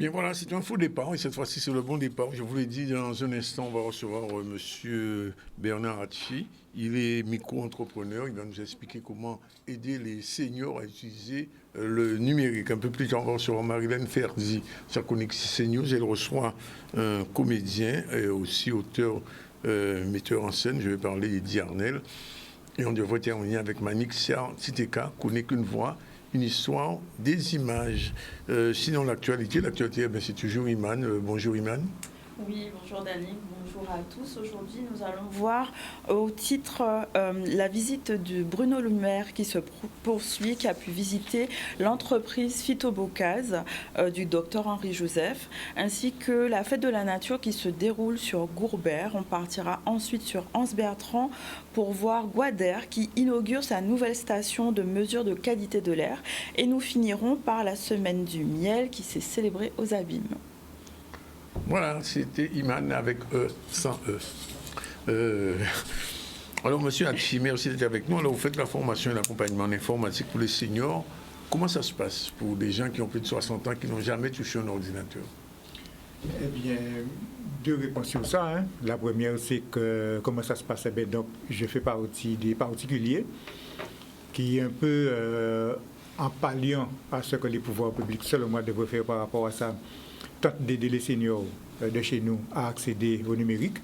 Bien voilà, c'est un faux départ et cette fois-ci c'est le bon départ. Je vous l'ai dit, dans un instant, on va recevoir Monsieur Bernard Hatchi. Il est micro-entrepreneur, il va nous expliquer comment aider les seniors à utiliser le numérique. Un peu plus tard, on va recevoir Marilène Ferzi, sa Connexi CNews. Elle reçoit un comédien et aussi auteur, metteur en scène, je vais parler d'Yarnel. Et on devrait terminer avec Manik Siteka, connaît qu'une voix, une histoire, des images. Sinon, l'actualité, c'est toujours Iman. Bonjour Iman. Oui, bonjour Danick, bonjour à tous. Aujourd'hui, nous allons voir au titre la visite de Bruno Le Maire qui se poursuit, qui a pu visiter l'entreprise Phytobocase du docteur Henri Joseph, ainsi que la fête de la nature qui se déroule sur Gourbert. On partira ensuite sur Anse-Bertrand pour voir Guader qui inaugure sa nouvelle station de mesure de qualité de l'air. Et nous finirons par la semaine du miel qui s'est célébrée aux Abîmes. Voilà, c'était Iman avec E, sans E. Alors, monsieur Hatchi, merci d'être avec nous. Alors, vous faites la formation et l'accompagnement en informatique pour les seniors. Comment ça se passe pour des gens qui ont plus de 60 ans, qui n'ont jamais touché un ordinateur? Eh bien, deux réponses sur ça. Hein. La première, c'est que comment ça se passe? Eh bien, donc, je fais partie des particuliers qui, un peu en palliant à ce que les pouvoirs publics, selon moi, devraient faire par rapport à ça, tentent d'aider les seniors de chez nous à accéder au numérique.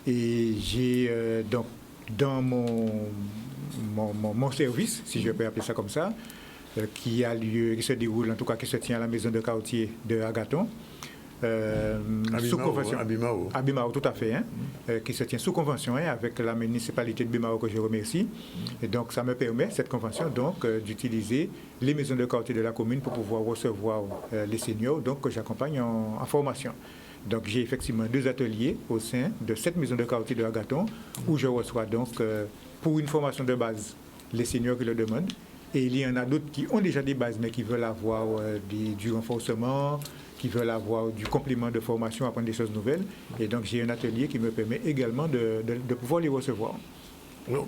Et j'ai donc dans mon service, si je peux appeler ça comme ça, qui se déroule, en tout cas qui se tient à la maison de quartier de Agathon, sous convention. Abimao, tout à fait, hein, qui se tient sous convention avec la municipalité de Bimao que je remercie. Et donc ça me permet, cette convention, donc, d'utiliser les maisons de quartier de la commune pour pouvoir recevoir les seniors donc, que j'accompagne en formation. Donc j'ai effectivement 2 ateliers au sein de cette maison de quartier de Agathon où je reçois donc pour une formation de base les seniors qui le demandent. Et il y en a d'autres qui ont déjà des bases mais qui veulent avoir du renforcement, qui veulent avoir du complément de formation, apprendre des choses nouvelles. Et donc j'ai un atelier qui me permet également de pouvoir les recevoir. Alors,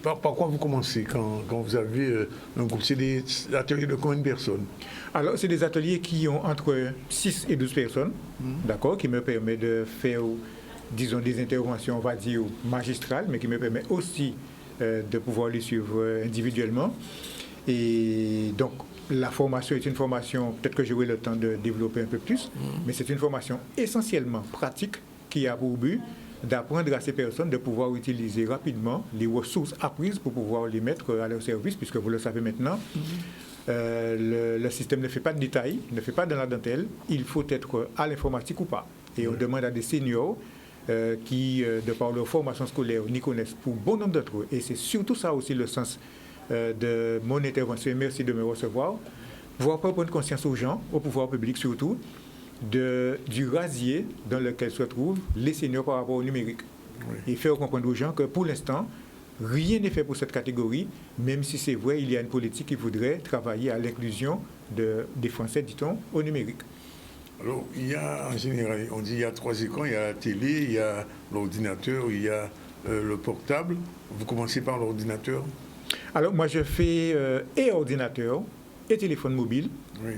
par quoi vous commencez quand vous avez un groupe? C'est des ateliers de combien de personnes? Alors, c'est des ateliers qui ont entre 6 et 12 personnes, d'accord, qui me permet de faire, disons, des interventions, on va dire, magistrales, mais qui me permet aussi de pouvoir les suivre individuellement. Et donc, la formation est une formation, peut-être que j'aurai le temps de développer un peu plus, mais c'est une formation essentiellement pratique qui a pour but d'apprendre à ces personnes de pouvoir utiliser rapidement les ressources apprises pour pouvoir les mettre à leur service, puisque vous le savez maintenant, le système ne fait pas de détails, ne fait pas dans la dentelle, il faut être à l'informatique ou pas. Et on demande à des seniors qui, de par leur formation scolaire, n'y connaissent pour bon nombre d'entre eux. Et c'est surtout ça aussi le sens de mon intervention, et merci de me recevoir, pouvoir prendre conscience aux gens, au pouvoir public surtout, du rasier dans lequel se trouvent les seniors par rapport au numérique. Oui. Et faire comprendre aux gens que pour l'instant, rien n'est fait pour cette catégorie, même si c'est vrai, il y a une politique qui voudrait travailler à l'inclusion des Français, dit-on, au numérique. Alors, il y a en général, on dit il y a 3 écrans, il y a la télé, il y a l'ordinateur, il y a le portable. Vous commencez par l'ordinateur? Alors, moi, je fais et ordinateur et téléphone mobile. Oui.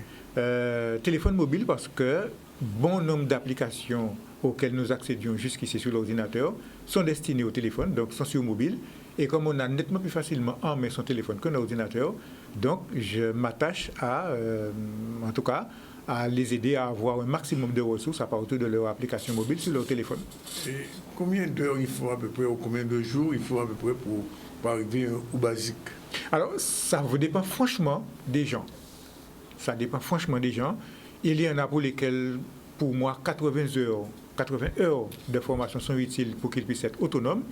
Téléphone mobile parce que bon nombre d'applications auxquelles nous accédions jusqu'ici sur l'ordinateur sont destinées au téléphone, donc sont sur mobile. Et comme on a nettement plus facilement en main son téléphone qu'un ordinateur, donc je m'attache en tout cas, à les aider à avoir un maximum de ressources à partir de leur application mobile sur leur téléphone. Et combien d'heures il faut à peu près, ou combien de jours il faut à peu près pour arriver au basique? Alors, ça vous dépend franchement des gens. Ça dépend franchement des gens. Il y en a pour lesquels, pour moi, 80 heures de formation sont utiles pour qu'ils puissent être autonomes.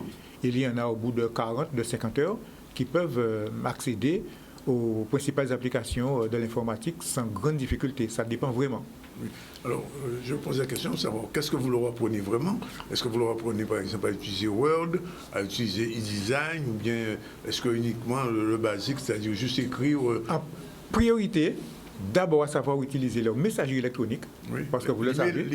Il y en a au bout de 40, de 50 heures qui peuvent accéder aux principales applications de l'informatique sans grande difficulté. Ça dépend vraiment. Oui. Alors, je pose la question de savoir qu'est-ce que vous leur apprenez vraiment? Est-ce que vous leur apprenez, par exemple, à utiliser Word, à utiliser e-design, ou bien est-ce que uniquement le basique, c'est-à-dire juste écrire? En priorité, d'abord à savoir utiliser leur messagerie électronique, oui, parce que vous le savez.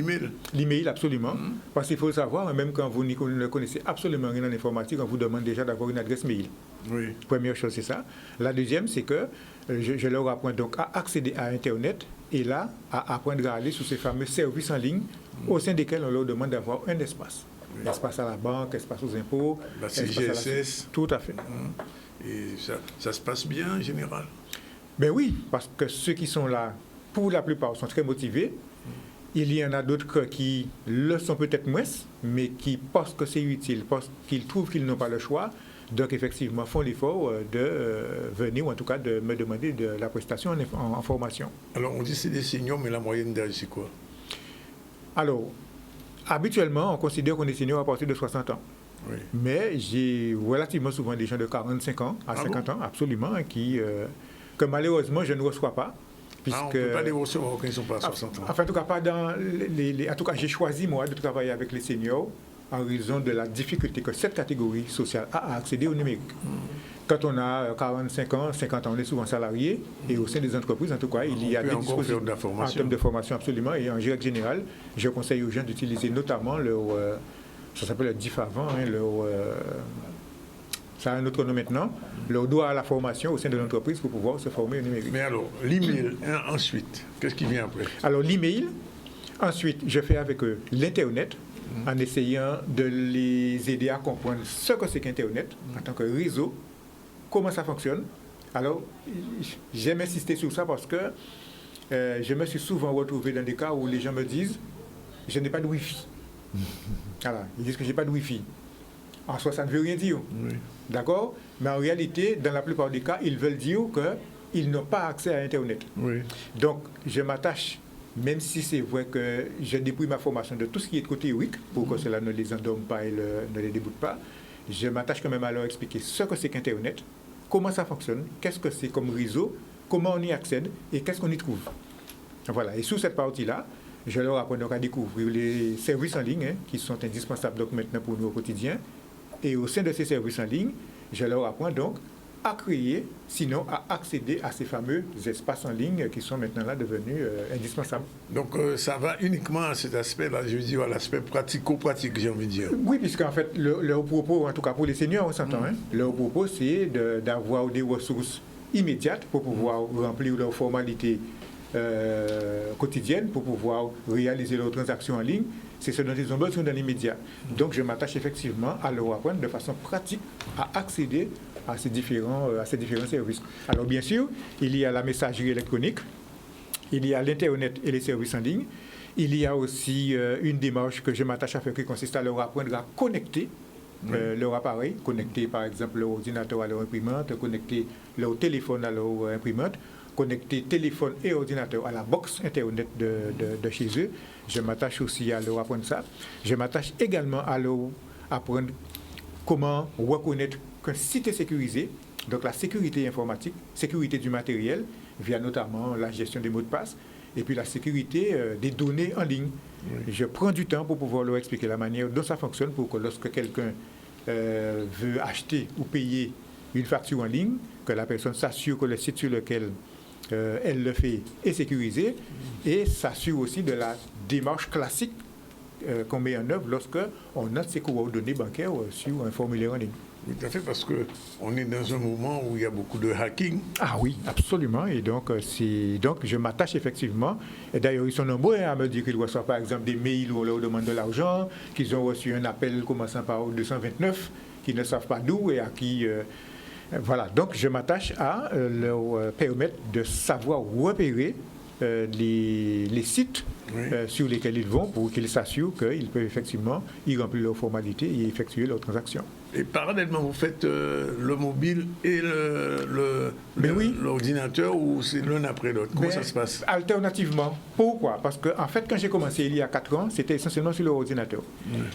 L'email, absolument. Parce qu'il faut le savoir, même quand vous ne connaissez absolument rien en informatique, on vous demande déjà d'avoir une adresse mail. Oui. Première chose, c'est ça. La deuxième, c'est que je leur apprends donc à accéder à Internet et là, à apprendre à aller sur ces fameux services en ligne au sein desquels on leur demande d'avoir un espace. Oui. Espace à la banque, espace aux impôts, la CGSS. Tout à fait. Et ça se passe bien en général? Ben oui, parce que ceux qui sont là, pour la plupart, sont très motivés. Il y en a d'autres qui le sont peut-être moins, mais qui pensent que c'est utile, parce qu'ils trouvent qu'ils n'ont pas le choix. Donc, effectivement, font l'effort de venir, ou en tout cas de me demander de la prestation en formation. Alors, on dit que c'est des seniors, mais la moyenne d'âge, c'est quoi? Alors, habituellement, on considère qu'on est senior à partir de 60 ans. Oui. Mais j'ai relativement souvent des gens de 45 ans à 50 ans, absolument, que malheureusement, je ne reçois pas. Puisque, on ne peut pas les recevoir quand ils ne sont pas à 60 ans. Enfin, en tout cas, pas dans en tout cas, j'ai choisi, moi, de travailler avec les seniors en raison de la difficulté que cette catégorie sociale a à accéder au numérique. Quand on a 45 ans, 50 ans, on est souvent salarié, et au sein des entreprises, en tout cas, il y a des dispositifs en termes de formation, absolument, et en règle générale, je conseille aux gens d'utiliser notamment leur, ça s'appelle le DIF avant, ça a un autre nom maintenant, leur droit à la formation au sein de l'entreprise pour pouvoir se former au numérique. Mais alors, l'email, ensuite, qu'est-ce qui vient après? Alors, l'email, ensuite, je fais avec eux l'Internet, en essayant de les aider à comprendre ce que c'est qu'Internet en tant que réseau, comment ça fonctionne. Alors, j'aime insister sur ça parce que je me suis souvent retrouvé dans des cas où les gens me disent « je n'ai pas de Wi-Fi ». Voilà, ils disent que je n'ai pas de Wi-Fi. En soi, ça ne veut rien dire. Oui. D'accord? Mais en réalité, dans la plupart des cas, ils veulent dire qu'ils n'ont pas accès à Internet. Oui. Donc, je m'attache, même si c'est vrai que je dépouille ma formation de tout ce qui est de côté théorique, pour que cela ne les endorme pas et ne les déboute pas, je m'attache quand même à leur expliquer ce que c'est qu'Internet, comment ça fonctionne, qu'est-ce que c'est comme réseau, comment on y accède et qu'est-ce qu'on y trouve. Voilà. Et sous cette partie-là, je leur apprends donc à découvrir les services en ligne qui sont indispensables donc maintenant pour nous au quotidien. Et au sein de ces services en ligne, je leur apprends donc à créer, sinon à accéder à ces fameux espaces en ligne qui sont maintenant là devenus indispensables. Donc ça va uniquement à cet aspect-là, je veux dire à l'aspect pratico-pratique, j'ai envie de dire. Oui, puisqu'en fait, leur propos, en tout cas pour les seniors, on s'entend, leur propos c'est d'avoir des ressources immédiates pour pouvoir remplir leurs formalités quotidiennes, pour pouvoir réaliser leurs transactions en ligne. C'est ce dont ils ont besoin dans l'immédiat. Donc, je m'attache effectivement à leur apprendre de façon pratique à accéder à ces différents services. Alors, bien sûr, il y a la messagerie électronique, il y a l'Internet et les services en ligne. Il y a aussi une démarche que je m'attache à faire qui consiste à leur apprendre à connecter leur appareil, connecter par exemple leur ordinateur à leur imprimante, connecter leur téléphone à leur imprimante, connecter téléphone et ordinateur à la box Internet de chez eux. Je m'attache aussi à leur apprendre ça. Je m'attache également à leur apprendre comment reconnaître qu'un site est sécurisé, donc la sécurité informatique, sécurité du matériel, via notamment la gestion des mots de passe, et puis la sécurité des données en ligne. Oui. Je prends du temps pour pouvoir leur expliquer la manière dont ça fonctionne pour que lorsque quelqu'un veut acheter ou payer une facture en ligne, que la personne s'assure que le site sur lequel elle le fait est sécurisé et s'assure aussi de la démarche classique qu'on met en œuvre lorsque on note ses coordonnées bancaires sur un formulaire en ligne. Oui, tout à fait, parce qu'on est dans un moment où il y a beaucoup de hacking. Ah oui, absolument. Et donc, je m'attache effectivement. Et d'ailleurs, ils sont nombreux à me dire qu'ils reçoivent par exemple des mails où on leur demande de l'argent, qu'ils ont reçu un appel commençant par 229, qu'ils ne savent pas d'où et à qui... Voilà, donc je m'attache à leur permettre de savoir repérer les sites sur lesquels ils vont pour qu'ils s'assurent qu'ils peuvent effectivement y remplir leurs formalités et effectuer leurs transactions. Et parallèlement, vous faites le mobile et l'ordinateur ou c'est l'un après l'autre? Comment ça se passe? Alternativement. Pourquoi? Parce que en fait, quand j'ai commencé il y a 4 ans, c'était essentiellement sur l'ordinateur.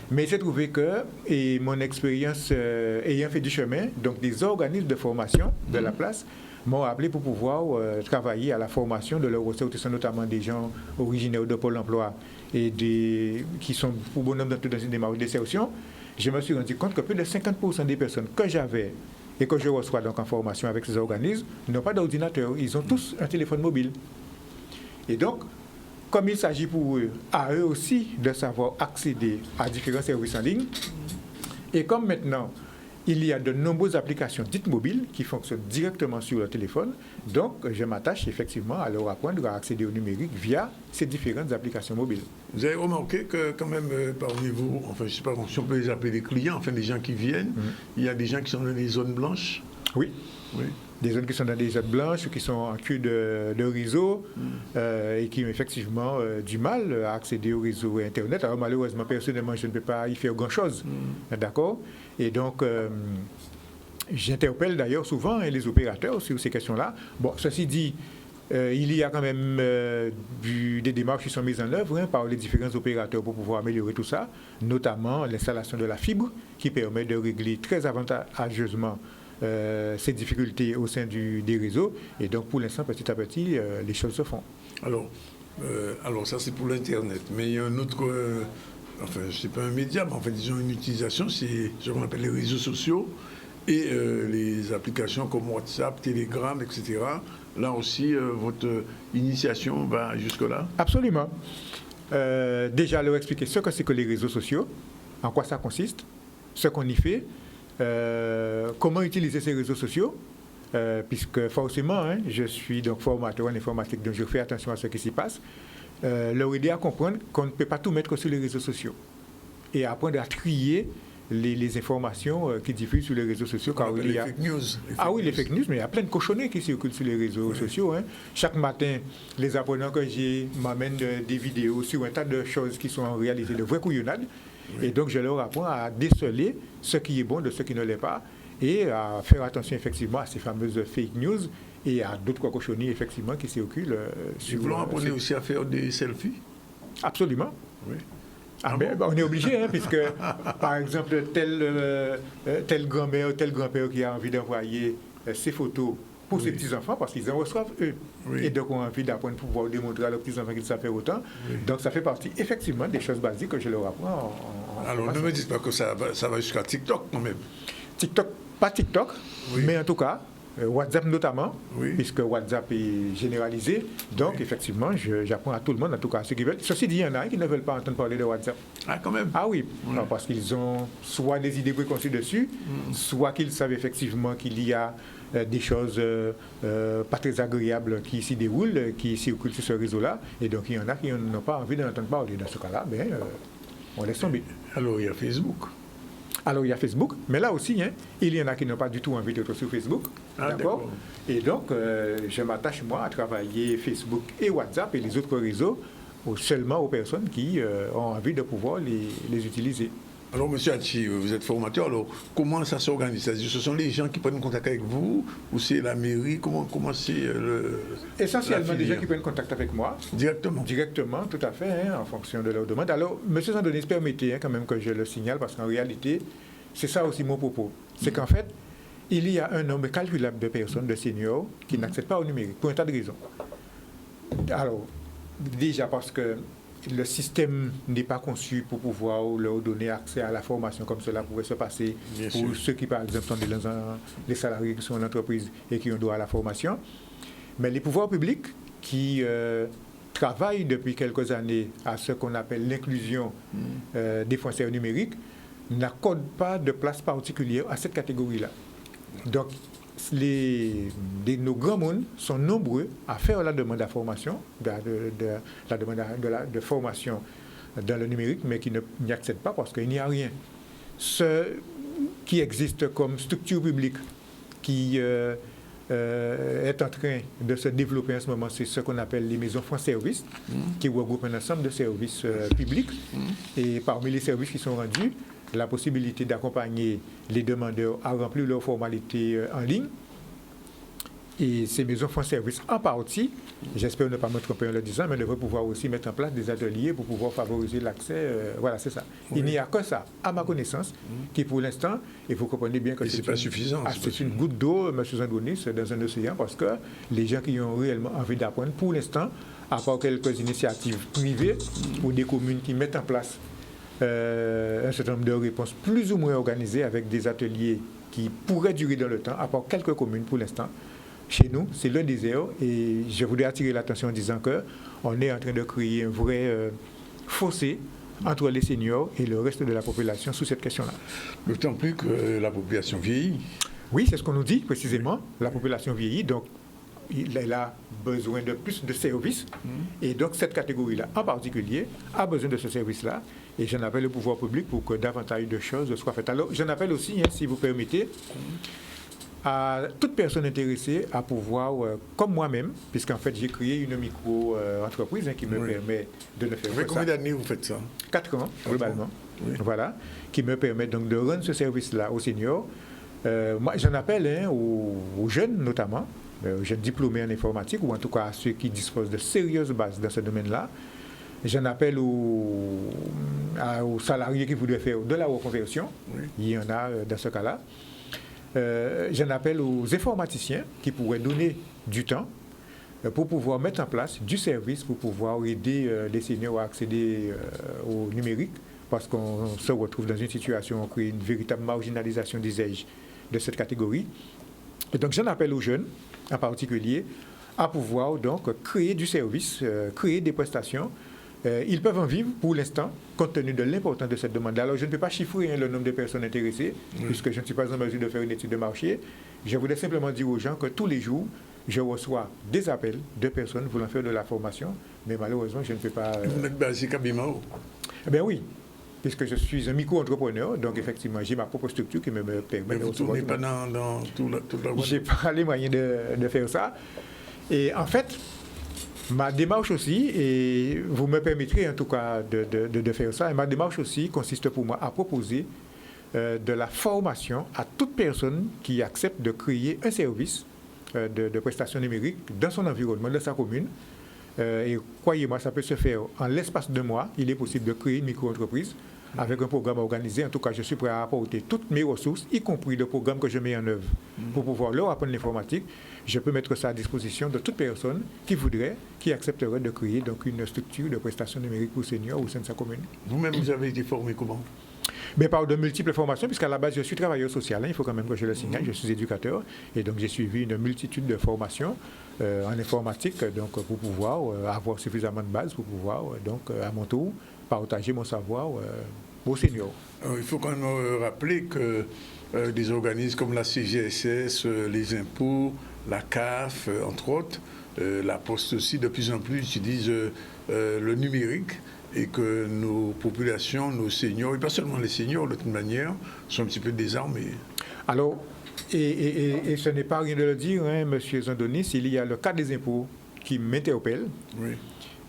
Mais j'ai trouvé que, et mon expérience ayant fait du chemin, donc des organismes de formation de la place, m'ont appelé pour pouvoir travailler à la formation de leurs ressortissants, notamment des gens originaires de Pôle emploi et qui sont pour bon nombre dans une démarche d'insertion. Je me suis rendu compte que plus de 50% des personnes que j'avais et que je reçois donc en formation avec ces organismes n'ont pas d'ordinateur. Ils ont tous un téléphone mobile. Et donc, comme il s'agit pour eux, à eux aussi de savoir accéder à différents services en ligne, et comme maintenant, il y a de nombreuses applications dites mobiles qui fonctionnent directement sur le téléphone. Donc, je m'attache effectivement à leur apprendre à accéder au numérique via ces différentes applications mobiles. Vous avez remarqué que quand même parmi vous, enfin je ne sais pas si on peut les appeler des clients, enfin des gens qui viennent, il y a des gens qui sont dans des zones blanches. Oui. Oui. Des zones qui sont dans des zones blanches, qui sont en queue de réseau et qui ont effectivement du mal à accéder au réseau Internet. Alors malheureusement, personnellement, je ne peux pas y faire grand-chose. D'accord? Et donc, j'interpelle d'ailleurs souvent les opérateurs sur ces questions-là. Bon, ceci dit, il y a quand même des démarches qui sont mises en œuvre par les différents opérateurs pour pouvoir améliorer tout ça, notamment l'installation de la fibre qui permet de régler très avantageusement ces difficultés au sein des réseaux. Et donc, pour l'instant, petit à petit, les choses se font. Alors ça, c'est pour l'Internet. Mais il y a un autre, enfin, je ne sais pas un média, mais en fait, disons une utilisation, c'est ce qu'on appelle les réseaux sociaux et les applications comme WhatsApp, Telegram, etc. Là aussi, votre initiation va jusque-là? Absolument. Déjà, leur expliquer ce que c'est que les réseaux sociaux, en quoi ça consiste, ce qu'on y fait, comment utiliser ces réseaux sociaux, puisque forcément, je suis donc formateur en informatique, donc je fais attention à ce qui s'y passe, leur aider à comprendre qu'on ne peut pas tout mettre sur les réseaux sociaux et apprendre à trier les informations qui diffusent sur les réseaux sociaux. Car il y a les fake news. Les fake news, mais il y a plein de cochonneries qui circulent sur les réseaux sociaux. Chaque matin, les apprenants que j'ai m'amènent des vidéos sur un tas de choses qui sont en réalité de vraies couillonnades. Et donc, je leur apprends à déceler ce qui est bon de ce qui ne l'est pas et à faire attention effectivement à ces fameuses fake news et à d'autres cochonneries effectivement qui circulent sur... Vous leur apprenez aussi à faire des selfies? Absolument. Oui. On est obligé, puisque, par exemple, tel grand-mère ou tel grand-père qui a envie d'envoyer ses photos pour ses petits-enfants, parce qu'ils en reçoivent eux. Oui. Et donc, on a envie d'apprendre pour pouvoir démontrer à leurs petits-enfants qu'ils savent faire autant. Oui. Donc, ça fait partie, effectivement, des choses basiques que je leur apprends. Alors, ne me dites pas que ça va jusqu'à TikTok, quand même. TikTok, pas TikTok, mais en tout cas, WhatsApp notamment, puisque WhatsApp est généralisé. Donc, effectivement, j'apprends à tout le monde, en tout cas à ceux qui veulent. Ceci dit, il y en a qui ne veulent pas entendre parler de WhatsApp. Ah, quand même? Ah oui, non, parce qu'ils ont soit des idées préconçues dessus, soit qu'ils savent effectivement qu'il y a des choses pas très agréables qui s'y déroulent, qui circulent sur ce réseau-là. Et donc, il y en a qui n'ont pas envie d'en entendre parler. Dans ce cas-là, on laisse tomber. Alors, il y a Facebook. Alors, il y a Facebook, mais là aussi, il y en a qui n'ont pas du tout envie d'être sur Facebook. D'accord. Et donc, je m'attache, moi, à travailler Facebook et WhatsApp et les autres réseaux seulement aux personnes qui ont envie de pouvoir les utiliser. Alors, M. Hatchi, vous êtes formateur, alors comment ça s'organise? C'est-à-dire, ce sont les gens qui prennent contact avec vous ou c'est la mairie? Comment c'est essentiellement des gens qui prennent contact avec moi. Directement? Directement, tout à fait, en fonction de leur demande. Alors, M. Sandonis, permettez quand même que je le signale, parce qu'en réalité, c'est ça aussi mon propos. C'est qu'en fait, il y a un nombre calculable de personnes, de seniors, qui n'accèdent pas au numérique, pour un tas de raisons. Alors, déjà parce que le système n'est pas conçu pour pouvoir leur donner accès à la formation comme cela pourrait se passer pour ceux qui, par exemple, sont les salariés qui sont en entreprise et qui ont droit à la formation. Mais les pouvoirs publics qui travaillent depuis quelques années à ce qu'on appelle l'inclusion des Français au numérique n'accordent pas de place particulière à cette catégorie-là. Donc, nos grands mondes sont nombreux à faire la demande de formation, la demande de formation dans le numérique, mais qui n'y accèdent pas parce qu'il n'y a rien. Ce qui existe comme structure publique qui est en train de se développer en ce moment, c'est ce qu'on appelle les maisons France Service, qui regroupent un ensemble de services publics. Et parmi les services qui sont rendus, la possibilité d'accompagner les demandeurs à remplir leurs formalités en ligne. Et ces maisons font service en partie, j'espère ne pas me tromper en le disant, mais devraient pouvoir aussi mettre en place des ateliers pour pouvoir favoriser l'accès. Voilà, c'est ça. Oui. Il n'y a que ça, à ma connaissance, qui pour l'instant, et vous comprenez bien que c'est pas suffisant. C'est une goutte d'eau, M. Zandonis, dans un océan, parce que les gens qui ont réellement envie d'apprendre, pour l'instant, à part quelques initiatives privées ou des communes qui mettent en place un certain nombre de réponses plus ou moins organisées avec des ateliers qui pourraient durer dans le temps, à part quelques communes pour l'instant. Chez nous, c'est le désert et je voulais attirer l'attention en disant qu'on est en train de créer un vrai fossé entre les seniors et le reste de la population sur cette question-là. D'autant plus que la population vieillit. Oui, c'est ce qu'on nous dit précisément. La population vieillit, donc elle a besoin de plus de services. Et donc cette catégorie-là, en particulier, a besoin de ce service-là. Et j'en appelle le pouvoir public pour que davantage de choses soient faites. Alors, j'en appelle aussi, si vous permettez, à toute personne intéressée à pouvoir, comme moi-même, puisqu'en fait j'ai créé une micro-entreprise qui me permet de le faire. Combien d'années vous faites ça? 4 ans, globalement. Oui. Voilà, qui me permet donc de rendre ce service-là aux seniors. Moi, j'en appelle aux jeunes notamment, aux jeunes diplômés en informatique, ou en tout cas à ceux qui disposent de sérieuses bases dans ce domaine-là. J'en appelle aux salariés qui voudraient faire de la reconversion. Oui. Il y en a dans ce cas-là. J'en appelle aux informaticiens qui pourraient donner du temps pour pouvoir mettre en place du service, pour pouvoir aider les seniors à accéder au numérique, parce qu'on se retrouve dans une situation où on crée une véritable marginalisation des âges de cette catégorie. Et donc j'en appelle aux jeunes, en particulier, à pouvoir donc créer du service, créer des prestations. Ils peuvent en vivre pour l'instant, compte tenu de l'importance de cette demande. Alors, je ne peux pas chiffrer le nombre de personnes intéressées, puisque je ne suis pas en mesure de faire une étude de marché. Je voulais simplement dire aux gens que tous les jours, je reçois des appels de personnes voulant faire de la formation, mais malheureusement, je ne peux pas... Vous n'êtes basé qu'à Bimao? Eh bien oui, puisque je suis un micro-entrepreneur, donc effectivement, j'ai ma propre structure qui me permet de recevoir... Mais vous ne tournez pas dans toute la boîte? Je n'ai pas les moyens de faire ça. Et en fait... Ma démarche aussi, et vous me permettrez en tout cas de faire ça, et ma démarche aussi consiste pour moi à proposer de la formation à toute personne qui accepte de créer un service de prestation numérique dans son environnement, dans sa commune. Et croyez-moi, ça peut se faire en l'espace de mois. Il est possible de créer une micro-entreprise avec un programme organisé. En tout cas, je suis prêt à apporter toutes mes ressources, y compris le programme que je mets en œuvre pour pouvoir leur apprendre l'informatique. Je peux mettre ça à disposition de toute personne qui voudrait, qui accepterait de créer donc une structure de prestation numérique pour seniors au sein de sa commune. Vous-même, vous avez été formé comment? Mais par de multiples formations, puisqu'à la base, je suis travailleur social, il faut quand même que je le signale, je suis éducateur, et donc j'ai suivi une multitude de formations en informatique, donc pour pouvoir avoir suffisamment de base, pour pouvoir, donc à mon tour, partager mon savoir aux seniors. Il faut quand même rappeler que des organismes comme la CGSS, les impôts, la CAF, entre autres, la Poste aussi, de plus en plus utilisent le numérique, et que nos populations, nos seniors, et pas seulement les seniors de toute manière, sont un petit peu désarmés. Alors, et ce n'est pas rien de le dire, M. Zandonis, il y a le cas des impôts qui m'interpelle. Oui.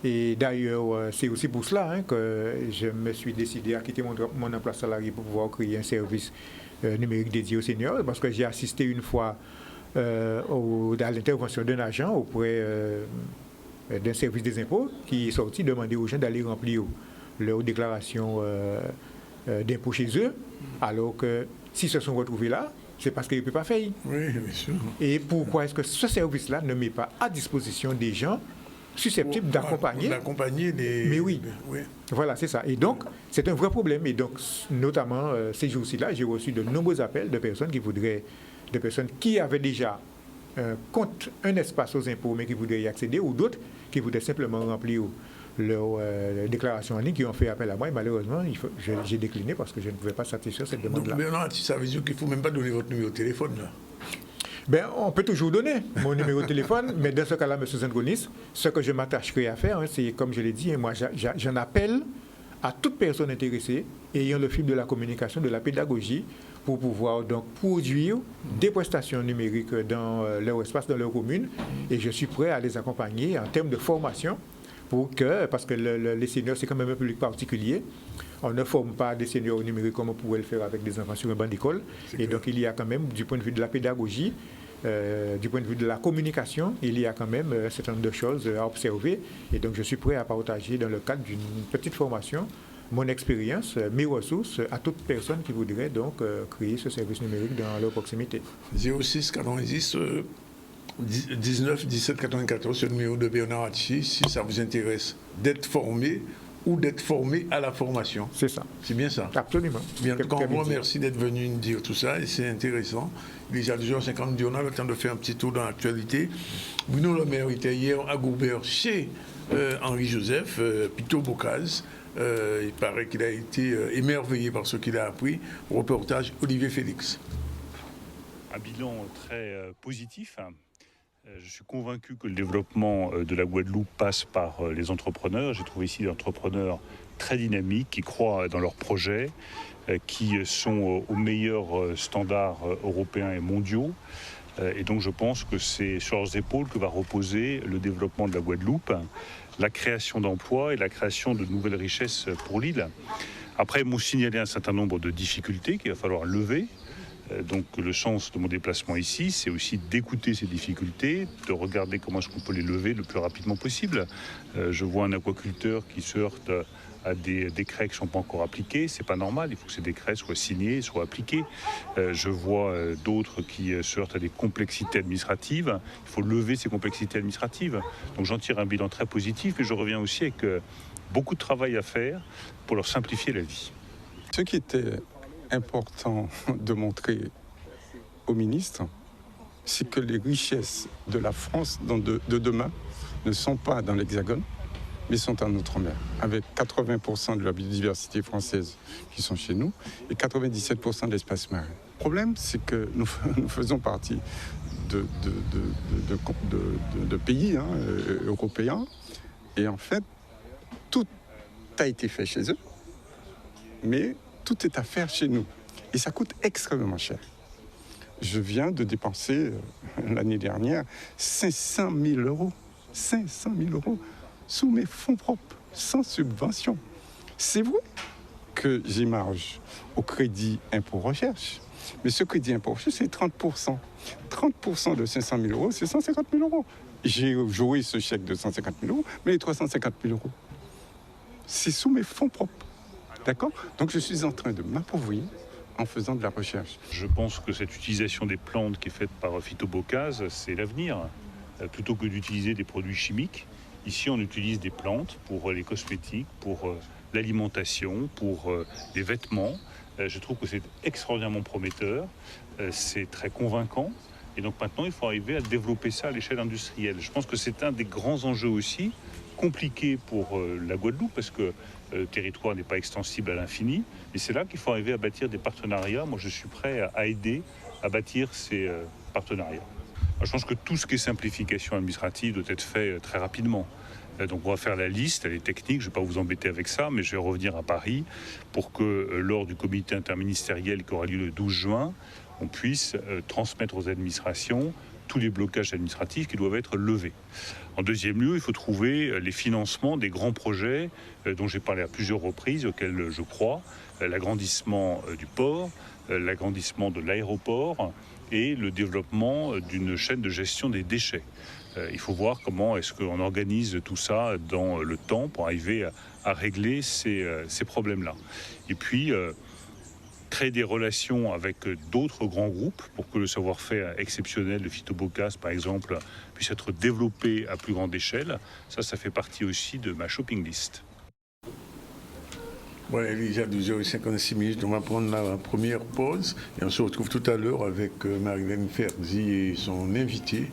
Et d'ailleurs, c'est aussi pour cela que je me suis décidé à quitter mon emploi salarié pour pouvoir créer un service numérique dédié aux seniors, parce que j'ai assisté une fois à l'intervention d'un agent auprès d'un service des impôts qui est sorti demander aux gens d'aller remplir leur déclaration d'impôt chez eux, alors que s'ils se sont retrouvés là, c'est parce qu'ils ne peuvent pas faire. Oui, bien sûr. Et pourquoi est-ce que ce service-là ne met pas à disposition des gens susceptibles d'accompagner? D'accompagner des... Mais oui. Oui. Voilà, c'est ça. Et donc, c'est un vrai problème. Et donc, notamment, ces jours-ci-là, j'ai reçu de nombreux appels de personnes qui avaient déjà un espace aux impôts, mais qui voudraient y accéder, ou d'autres qui voudraient simplement remplir leur déclaration en ligne, qui ont fait appel à moi. Et malheureusement, j'ai décliné parce que je ne pouvais pas satisfaire cette demande-là. Mais non, ça veut dire qu'il ne faut même pas donner votre numéro de téléphone, là. Ben, on peut toujours donner mon numéro de téléphone, mais dans ce cas-là, M. Zandonis, ce que je m'attacherai à faire, c'est, comme je l'ai dit, moi, j'en appelle à toute personne intéressée, ayant le fil de la communication, de la pédagogie, pour pouvoir donc produire des prestations numériques dans leur espace, dans leur commune, et je suis prêt à les accompagner en termes de formation, parce que les seniors, c'est quand même un public particulier. On ne forme pas des seniors au numérique comme on pourrait le faire avec des enfants sur un banc d'école. Et donc, il y a quand même, du point de vue de la pédagogie, du point de vue de la communication, il y a quand même un certain nombre de choses à observer. Et donc, je suis prêt à partager, dans le cadre d'une petite formation, mon expérience, mes ressources, à toute personne qui voudrait donc créer ce service numérique dans leur proximité. 06 90 19 17 94, c'est le numéro de Bernard Hatchi, si ça vous intéresse d'être formé ou d'être formé à la formation. C'est ça. C'est bien ça? Absolument. Bien, en tout cas, moi, merci d'être venu nous dire tout ça, et c'est intéressant. Il est déjà 2h50, on a le temps de faire un petit tour dans l'actualité. Bruno Le Maire était hier à Goubert chez Henri Joseph, Pito Bocaz, Il paraît qu'il a été émerveillé par ce qu'il a appris. Reportage Olivier Félix. Un bilan très positif. Je suis convaincu que le développement de la Guadeloupe passe par les entrepreneurs. J'ai trouvé ici des entrepreneurs très dynamiques qui croient dans leurs projets, qui sont aux meilleurs standards européens et mondiaux. Et donc je pense que c'est sur leurs épaules que va reposer le développement de la Guadeloupe, la création d'emplois et la création de nouvelles richesses pour l'île. Après, ils m'ont signalé un certain nombre de difficultés qu'il va falloir lever. Donc le sens de mon déplacement ici, c'est aussi d'écouter ces difficultés, de regarder comment est-ce qu'on peut les lever le plus rapidement possible. Je vois un aquaculteur qui se heurte à des décrets qui ne sont pas encore appliqués. C'est pas normal, il faut que ces décrets soient signés, soient appliqués. Je vois d'autres qui se heurtent à des complexités administratives. Il faut lever ces complexités administratives. Donc j'en tire un bilan très positif, et je reviens aussi avec beaucoup de travail à faire pour leur simplifier la vie. Ce qui était important de montrer au ministre, c'est que les richesses de la France de demain ne sont pas dans l'Hexagone, mais sont en Outre-mer, avec 80% de la biodiversité française qui sont chez nous et 97% de l'espace marin. Le problème, c'est que nous faisons partie de pays européens, et en fait, tout a été fait chez eux, mais tout est à faire chez nous. Et ça coûte extrêmement cher. Je viens de dépenser l'année dernière 500 000 euros. 500 000 euros sous mes fonds propres, sans subvention. C'est vrai que j'ai marge au crédit impôt recherche. Mais ce crédit impôt recherche, c'est 30%. 30% de 500 000 euros, c'est 150 000 euros. J'ai joué ce chèque de 150 000 euros, mais les 350 000 euros, c'est sous mes fonds propres. D'accord ? Donc je suis en train de m'appauvrir en faisant de la recherche. Je pense que cette utilisation des plantes qui est faite par Phytobocase, c'est l'avenir. Plutôt que d'utiliser des produits chimiques, ici on utilise des plantes pour les cosmétiques, pour l'alimentation, pour les vêtements. Je trouve que c'est extraordinairement prometteur, c'est très convaincant. Et donc maintenant, il faut arriver à développer ça à l'échelle industrielle. Je pense que c'est un des grands enjeux aussi, compliqué pour la Guadeloupe, parce que le territoire n'est pas extensible à l'infini. Et c'est là qu'il faut arriver à bâtir des partenariats. Moi, je suis prêt à aider à bâtir ces partenariats. Alors, je pense que tout ce qui est simplification administrative doit être fait très rapidement. Donc on va faire la liste, elle est technique, je ne vais pas vous embêter avec ça, mais je vais revenir à Paris pour que lors du comité interministériel qui aura lieu le 12 juin, on puisse transmettre aux administrations tous les blocages administratifs qui doivent être levés. En deuxième lieu, il faut trouver les financements des grands projets dont j'ai parlé à plusieurs reprises, auxquels je crois, l'agrandissement du port, l'agrandissement de l'aéroport et le développement d'une chaîne de gestion des déchets. Il faut voir comment est-ce qu'on organise tout ça dans le temps pour arriver à régler ces problèmes-là. Et puis, créer des relations avec d'autres grands groupes pour que le savoir-faire exceptionnel de Phytobocase, par exemple, puisse être développé à plus grande échelle. Ça fait partie aussi de ma shopping list. Voilà, il est déjà 12h56, on va prendre la première pause et on se retrouve tout à l'heure avec Marilène Ferdi et son invité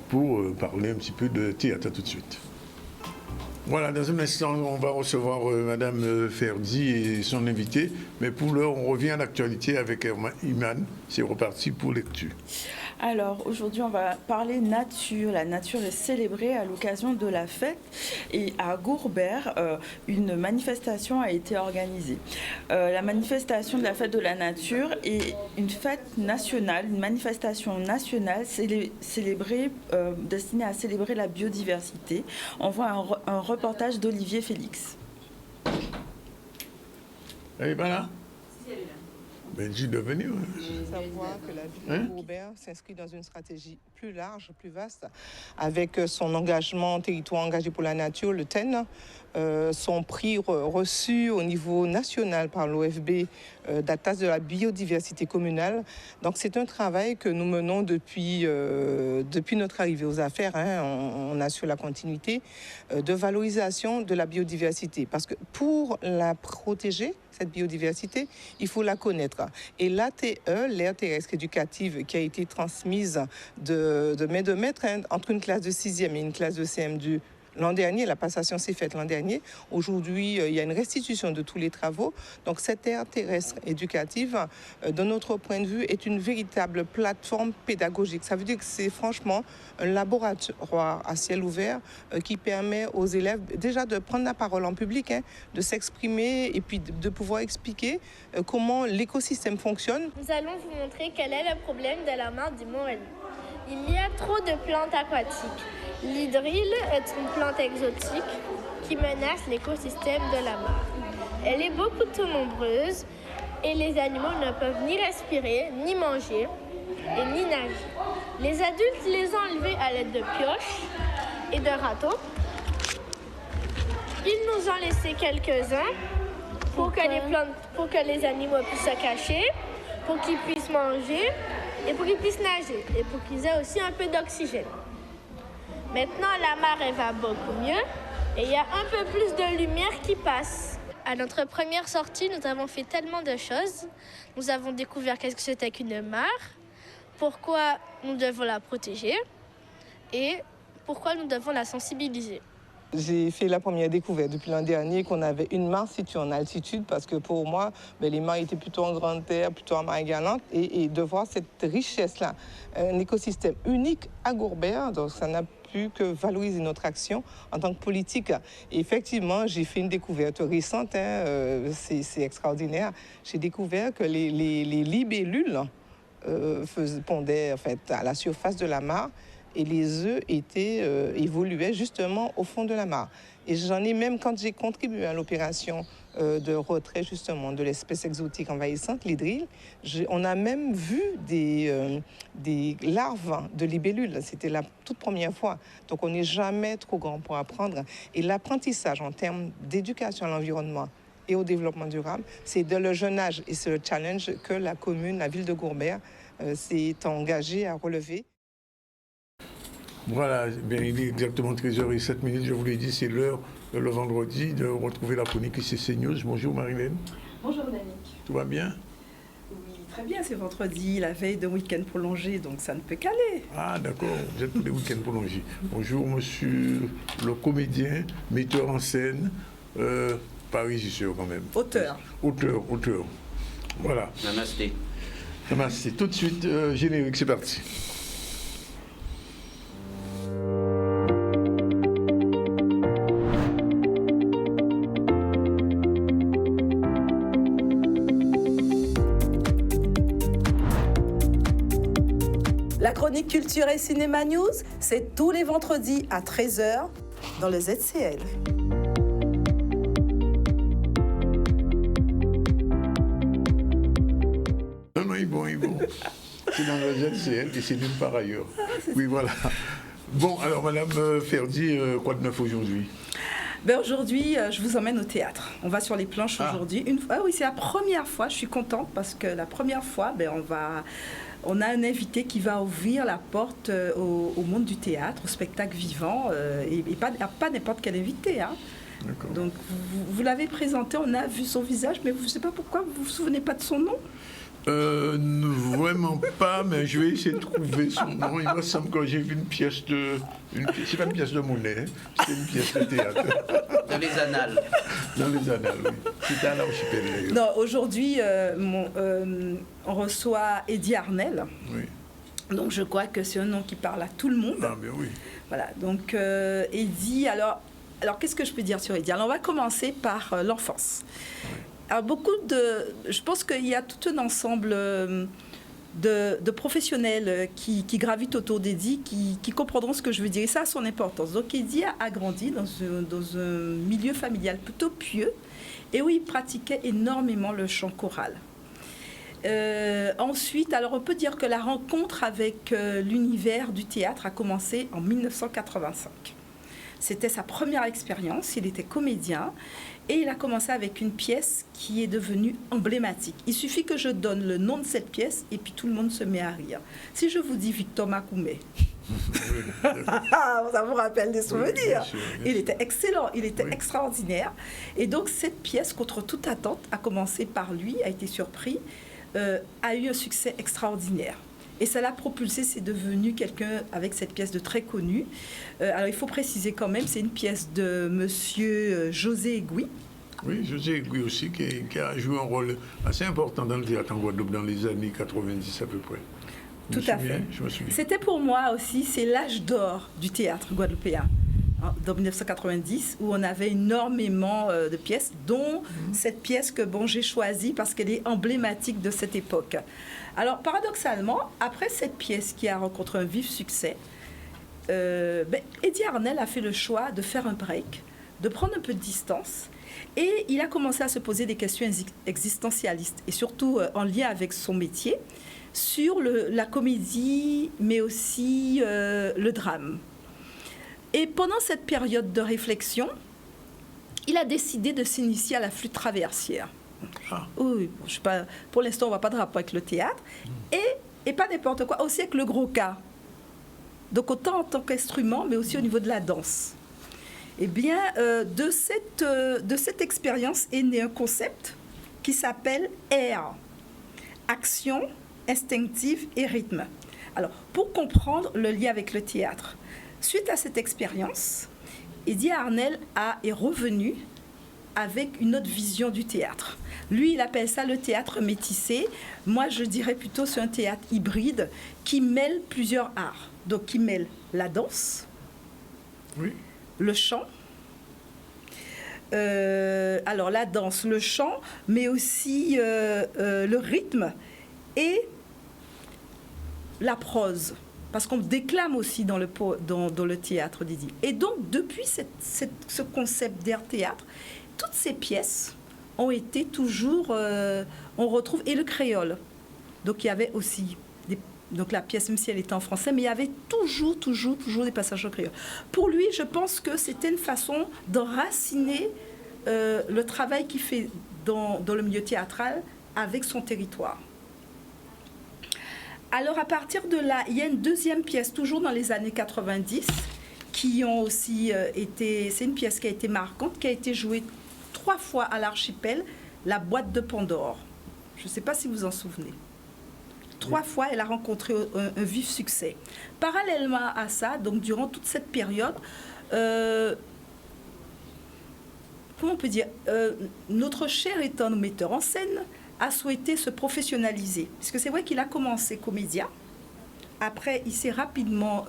pour parler un petit peu de théâtre. À tout de suite. Voilà, dans un instant, on va recevoir Madame Ferdi et son invité, mais pour l'heure, on revient à l'actualité avec Iman. C'est reparti pour lecture. Alors, aujourd'hui, on va parler nature. La nature est célébrée à l'occasion de la fête. Et à Gourbert, une manifestation a été organisée. La manifestation de la fête de la nature est une fête nationale, une manifestation nationale célébrée, destinée à célébrer la biodiversité. On voit un reportage d'Olivier Félix. Elle est pas là ? Benji doit venir. Savoir que la ville de Gourbert s'inscrit dans une stratégie plus large, plus vaste, avec son engagement territoire engagé pour la nature, le TEN, son prix reçu au niveau national par l'OFB d'atteinte de la biodiversité communale. Donc c'est un travail que nous menons depuis notre arrivée aux affaires. On assure la continuité de valorisation de la biodiversité. Parce que pour la protéger, cette biodiversité, il faut la connaître. Et l'ATE, l'aire terrestre éducative, qui a été transmise de main de maître entre une classe de 6e et une classe de CM2 l'an dernier, la passation s'est faite l'an dernier. Aujourd'hui, il y a une restitution de tous les travaux. Donc cette aire terrestre éducative, de notre point de vue, est une véritable plateforme pédagogique. Ça veut dire que c'est franchement un laboratoire à ciel ouvert qui permet aux élèves déjà de prendre la parole en public, de s'exprimer et puis de pouvoir expliquer comment l'écosystème fonctionne. Nous allons vous montrer quel est le problème de la mare du Mont-Reli. Il y a trop de plantes aquatiques. L'hydrille est une plante exotique qui menace l'écosystème de la mare. Elle est beaucoup trop nombreuse et les animaux ne peuvent ni respirer, ni manger et ni nager. Les adultes les ont enlevés à l'aide de pioches et de râteaux. Ils nous ont laissé quelques-uns pour que les animaux puissent se cacher, pour qu'ils puissent manger et pour qu'ils puissent nager et pour qu'ils aient aussi un peu d'oxygène. Maintenant, la mare elle va beaucoup mieux et il y a un peu plus de lumière qui passe. À notre première sortie, nous avons fait tellement de choses. Nous avons découvert qu'est-ce que c'était qu'une mare, pourquoi nous devons la protéger et pourquoi nous devons la sensibiliser. J'ai fait la première découverte depuis l'an dernier qu'on avait une mare située en altitude parce que pour moi, les mares étaient plutôt en grande terre, plutôt en mer galante et de voir cette richesse-là, un écosystème unique à Gourbert, donc ça n'a plus que valoriser notre action en tant que politique. Et effectivement, j'ai fait une découverte récente, c'est extraordinaire. J'ai découvert que les libellules pondaient en fait, à la surface de la mare et les œufs évoluaient justement au fond de la mare. Et j'en ai même, quand j'ai contribué à l'opération de retrait justement de l'espèce exotique envahissante, l'hydrille, on a même vu des larves de libellules. C'était la toute première fois. Donc on n'est jamais trop grand pour apprendre. Et l'apprentissage en termes d'éducation à l'environnement et au développement durable, c'est dès le jeune âge. Et c'est le challenge que la commune, la ville de Gourbert, s'est engagée à relever. Voilà, bien, il est exactement 13h07. Je vous l'ai dit, c'est l'heure le vendredi de retrouver la chronique ici c'est CNews. Bonjour Marilène. Bonjour Danick. Tout va bien? Oui, très bien, c'est vendredi, la veille d'un week-end prolongé, donc ça ne peut qu'aller. Ah d'accord, vous êtes pour les week-ends prolongés. Bonjour monsieur le comédien, metteur en scène, pas régisseur quand même. Auteur. Auteur. Voilà. Namasté. Namasté. Tout de suite, générique, c'est parti. La chronique Culture et Cinéma News, c'est tous les vendredis à 13h dans le ZCL. Non, il est bon. C'est dans le ZCL et c'est nulle part ailleurs. Oui, voilà. Bon, alors Madame Ferdi, quoi de neuf aujourd'hui? Aujourd'hui, je vous emmène au théâtre. On va sur les planches aujourd'hui. Oui, c'est la première fois. Je suis contente parce que la première fois, on a un invité qui va ouvrir la porte au monde du théâtre, au spectacle vivant, et pas n'importe quel invité. Hein. Donc, vous l'avez présenté, on a vu son visage, mais je ne sais pas pourquoi, vous ne vous souvenez pas de son nom? Vraiment pas, mais je vais essayer de trouver son nom. Il me semble que j'ai vu une pièce de... c'est pas une pièce de monnaie, c'est une pièce de théâtre. Dans les annales. Dans les annales, oui. C'était à l'archipel. Non, aujourd'hui, on reçoit Eddie Arnel. Oui. Donc je crois que c'est un nom qui parle à tout le monde. Ah, bien oui. Voilà, donc Eddie, alors qu'est-ce que je peux dire sur Eddie? Alors on va commencer par l'enfance. Oui. Alors je pense qu'il y a tout un ensemble de professionnels qui gravitent autour d'Eddie, qui comprendront ce que je veux dire. Et ça a son importance. Donc Eddie a grandi dans un milieu familial plutôt pieux et où il pratiquait énormément le chant choral. Ensuite, alors on peut dire que la rencontre avec l'univers du théâtre a commencé en 1985. C'était sa première expérience, il était comédien et il a commencé avec une pièce qui est devenue emblématique. Il suffit que je donne le nom de cette pièce et puis tout le monde se met à rire. Si je vous dis Victor Macoumé, ça vous rappelle des souvenirs. Oui, bien sûr. Il était excellent, il était extraordinaire. Et donc cette pièce, contre toute attente, a commencé par lui, a été surpris, a eu un succès extraordinaire. Et ça l'a propulsé, c'est devenu quelqu'un avec cette pièce de très connu. Alors il faut préciser quand même, c'est une pièce de monsieur José Egui. Oui, José Egui aussi, qui a joué un rôle assez important dans le théâtre en Guadeloupe dans les années 90 à peu près. Tout à fait. Je me souviens. C'était pour moi aussi, c'est l'âge d'or du théâtre guadeloupéen. Dans 1990, où on avait énormément de pièces, dont cette pièce que j'ai choisie parce qu'elle est emblématique de cette époque. Alors, paradoxalement, après cette pièce qui a rencontré un vif succès, Eddie Arnel a fait le choix de faire un break, de prendre un peu de distance, et il a commencé à se poser des questions existentialistes, et surtout en lien avec son métier, sur la comédie, mais aussi le drame. Et pendant cette période de réflexion, il a décidé de s'initier à la flûte traversière. Ah. Oui, je sais pas, pour l'instant, on ne voit pas de rapport avec le théâtre. Et pas n'importe quoi, aussi avec le gros cas. Donc autant en tant qu'instrument, mais aussi au niveau de la danse. Eh bien, de cette expérience est né un concept qui s'appelle air, action, instinctive et rythme. Alors, pour comprendre le lien avec le théâtre, suite à cette expérience, Eddie Arnel est revenu avec une autre vision du théâtre. Lui, il appelle ça le théâtre métissé. Moi, je dirais plutôt c'est un théâtre hybride qui mêle plusieurs arts. Donc, qui mêle la danse, le chant, alors la danse, le chant, mais aussi le rythme et la prose. Parce qu'on déclame aussi dans le théâtre, Didi. Et donc, depuis ce concept d'air-théâtre, toutes ces pièces ont été toujours... on retrouve... Et le créole. Donc, il y avait aussi... donc, la pièce, même si elle était en français, mais il y avait toujours des passages en créole. Pour lui, je pense que c'était une façon d'enraciner le travail qu'il fait dans le milieu théâtral avec son territoire. Alors, à partir de là, il y a une deuxième pièce, toujours dans les années 90, qui ont aussi été... C'est une pièce qui a été marquante, qui a été jouée 3 fois à l'Archipel, La Boîte de Pandore. Je ne sais pas si vous en souvenez. 3 fois, elle a rencontré un vif succès. Parallèlement à ça, donc durant toute cette période, comment on peut dire, notre cher étant metteur en scène, a souhaité se professionnaliser. Parce que c'est vrai qu'il a commencé comédien. Après, il est rapidement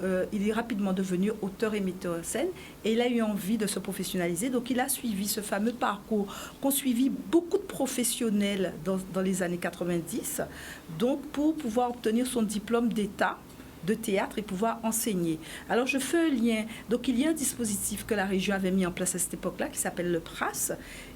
devenu auteur et metteur en scène. Et il a eu envie de se professionnaliser. Donc, il a suivi ce fameux parcours qu'ont suivi beaucoup de professionnels dans les années 90. Donc, pour pouvoir obtenir son diplôme d'État de théâtre et pouvoir enseigner. Alors, je fais un lien. Donc, il y a un dispositif que la région avait mis en place à cette époque-là qui s'appelle le PRAS,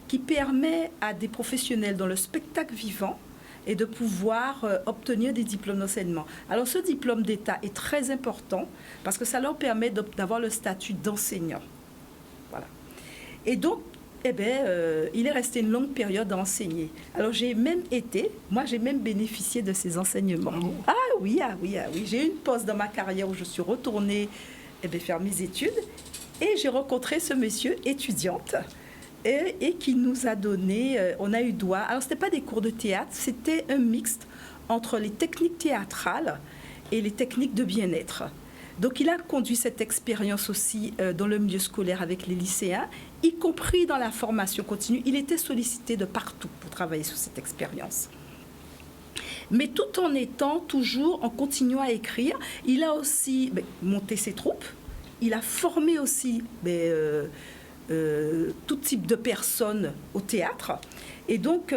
qui permet à des professionnels dans le spectacle vivant et de pouvoir obtenir des diplômes d'enseignement. Alors, ce diplôme d'État est très important parce que ça leur permet d'avoir le statut d'enseignant. Voilà. Et donc, il est resté une longue période à enseigner. Alors, j'ai même bénéficié de ces enseignements. Ah oui. J'ai eu une pause dans ma carrière où je suis retournée faire mes études et j'ai rencontré ce monsieur étudiante et qui nous a donné, on a eu droit, alors ce n'était pas des cours de théâtre, c'était un mixte entre les techniques théâtrales et les techniques de bien-être. Donc il a conduit cette expérience aussi dans le milieu scolaire avec les lycéens, y compris dans la formation continue. Il était sollicité de partout pour travailler sur cette expérience. Mais tout en continuant à écrire, il a aussi monté ses troupes, il a formé aussi tout type de personnes au théâtre. Et donc,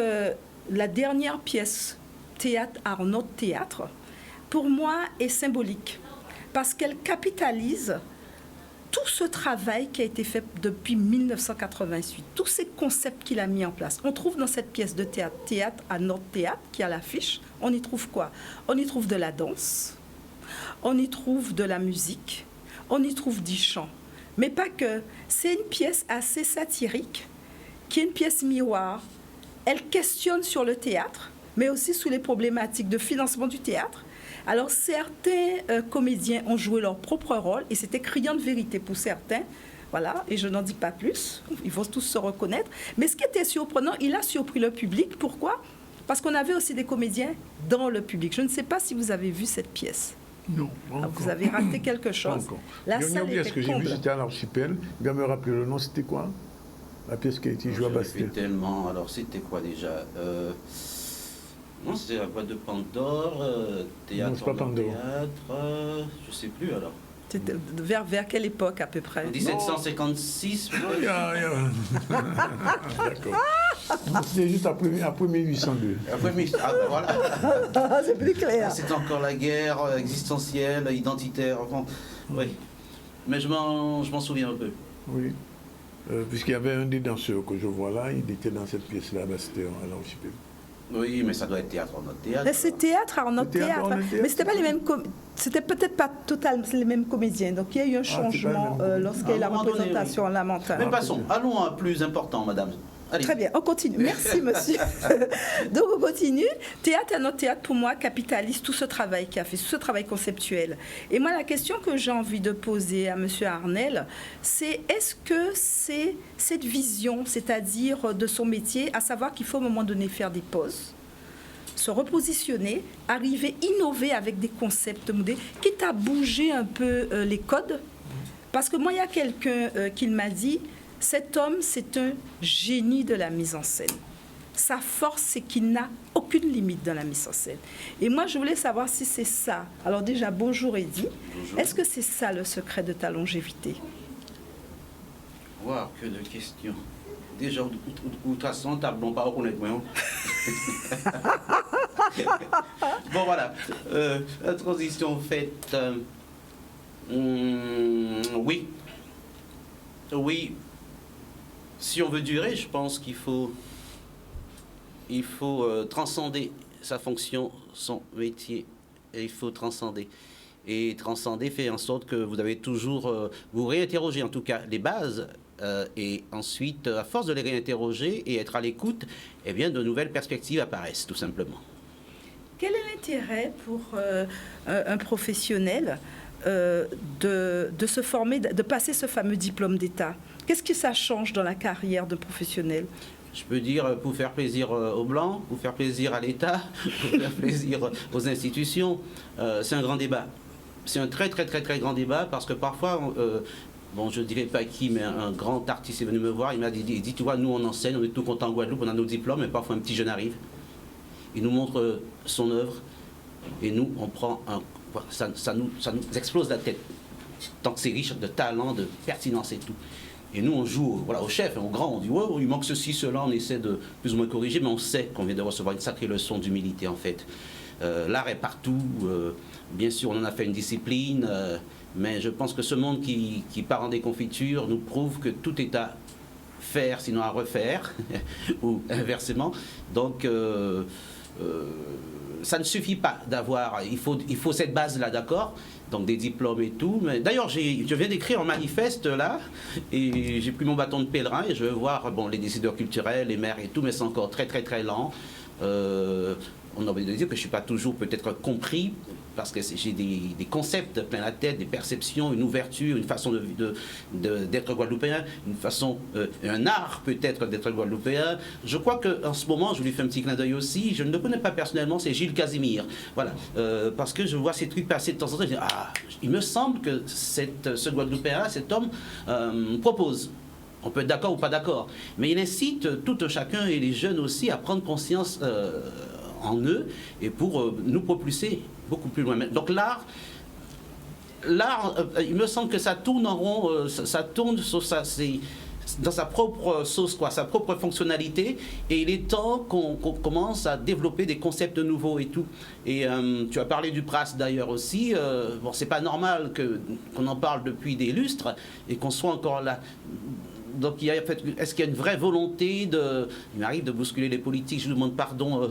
la dernière pièce, Théâtre Arnaud Théâtre, pour moi, est symbolique parce qu'elle capitalise tout ce travail qui a été fait depuis 1988, tous ces concepts qu'il a mis en place. On trouve dans cette pièce de théâtre, Théâtre Arnaud Théâtre, qui a l'affiche, on y trouve quoi? On y trouve de la danse, on y trouve de la musique, on y trouve du chant. Mais pas que. C'est une pièce assez satirique, qui est une pièce miroir. Elle questionne sur le théâtre, mais aussi sur les problématiques de financement du théâtre. Alors, certains comédiens ont joué leur propre rôle, et c'était criant de vérité pour certains. Voilà, et je n'en dis pas plus. Ils vont tous se reconnaître. Mais ce qui était surprenant, il a surpris le public. Pourquoi ? Parce qu'on avait aussi des comédiens dans le public. Je ne sais pas si vous avez vu cette pièce. Non, Vous avez raté quelque chose. La salle ce que était j'ai vu, comble. c'était à l'Archipel. Bien me rappeler le nom, c'était quoi? La pièce qui a été jouée à Bastia. Tellement. Alors, c'était quoi déjà Non, c'était la boîte de Pandore, théâtre. Non, c'est pas Pandore. Théâtre, je sais plus alors. C'était vers quelle époque à peu près? 1756 Il y a- D'accord. Non, c'était juste après 1802. Après, ah, ben voilà. C'est plus clair. C'est encore la guerre existentielle, identitaire. Enfin, oui. Mais je m'en souviens un peu. Oui. Puisqu'il y avait un des danseurs que je vois là, il était dans cette pièce-là à Bastia, à l'Archipel. Oui, mais ça doit être théâtre en notre théâtre. Mais c'est théâtre en notre Théâtre en théâtre. notre théâtre. Mais c'était pas les mêmes c'était peut-être pas totalement les mêmes comédiens. Donc il y a eu un changement lorsqu'il y a eu la À un moment donné, représentation à la montagne. Mais passons, allons à plus important, madame. Allez. Très bien, on continue. Merci, monsieur. Donc, on continue. Théâtre à notre théâtre, pour moi, capitalise tout ce travail qu'il a fait, tout ce travail conceptuel. Et moi, la question que j'ai envie de poser à monsieur Arnel, c'est est-ce que c'est cette vision, c'est-à-dire de son métier, à savoir qu'il faut à un moment donné faire des pauses, se repositionner, arriver, innover avec des concepts modernes, quitte à bouger un peu les codes. Parce que moi, il y a quelqu'un qui m'a dit, cet homme, c'est un génie de la mise en scène. Sa force, c'est qu'il n'a aucune limite dans la mise en scène. Et moi, je voulais savoir si c'est ça. Alors déjà, bonjour Eddy. Est-ce que c'est ça le secret de ta longévité? Wow, que de questions. Déjà, de toute façon, tableau pas reconnaître moi. Bon, voilà. La transition faite. Oui. Oui. Si on veut durer, je pense qu'il faut transcender sa fonction, son métier. Et il faut transcender. Et transcender fait en sorte que vous avez toujours, vous réinterrogez en tout cas les bases, et ensuite, à force de les réinterroger et être à l'écoute, eh bien, de nouvelles perspectives apparaissent, tout simplement. Quel est l'intérêt pour un professionnel de se former, de passer ce fameux diplôme d'État? Qu'est-ce que ça change dans la carrière d'un professionnel? Je peux dire pour faire plaisir aux Blancs, pour faire plaisir à l'État, pour faire plaisir aux institutions. C'est un grand débat. C'est un très très très très grand débat parce que parfois, bon, je ne dirais pas qui, mais un grand artiste est venu me voir, il m'a dit, tu vois, nous on enseigne, on est tout content en Guadeloupe, on a nos diplômes, mais parfois un petit jeune arrive, il nous montre son œuvre, et nous on prend ça nous explose la tête, tant que c'est riche de talent, de pertinence et tout. Et nous, on joue au chef, au grand, on dit, ouais, il manque ceci, cela, on essaie de plus ou moins corriger, mais on sait qu'on vient de recevoir une sacrée leçon d'humilité, en fait. L'art est partout, bien sûr, on en a fait une discipline, mais je pense que ce monde qui part en déconfiture nous prouve que tout est à faire, sinon à refaire, ou inversement. Donc, ça ne suffit pas d'avoir, il faut cette base-là, d'accord? Donc des diplômes et tout. Mais d'ailleurs, je viens d'écrire un manifeste là, et j'ai pris mon bâton de pèlerin et je vais voir les décideurs culturels, les maires et tout, mais c'est encore très très très lent. On a envie de dire que je ne suis pas toujours peut-être compris, parce que j'ai des concepts plein la tête, des perceptions, une ouverture, une façon d'être guadeloupéen, une façon, un art peut-être d'être guadeloupéen. Je crois qu'en ce moment, je lui fais un petit clin d'œil aussi, je ne le connais pas personnellement, c'est Gilles Casimir. Voilà, parce que je vois ces trucs passer de temps en temps, je dis, il me semble que ce guadeloupéen, cet homme, propose. On peut être d'accord ou pas d'accord, mais il incite tout un chacun et les jeunes aussi à prendre conscience en eux et pour nous propulser beaucoup plus loin. Donc l'art, il me semble que ça tourne en rond, ça tourne sur dans sa propre sauce, sa propre fonctionnalité, et il est temps qu'on commence à développer des concepts nouveaux et tout. Et tu as parlé du Pras d'ailleurs aussi. Bon, c'est pas normal qu'on en parle depuis des lustres et qu'on soit encore là. Donc, est-ce qu'il y a une vraie volonté il m'arrive de bousculer les politiques, je vous demande pardon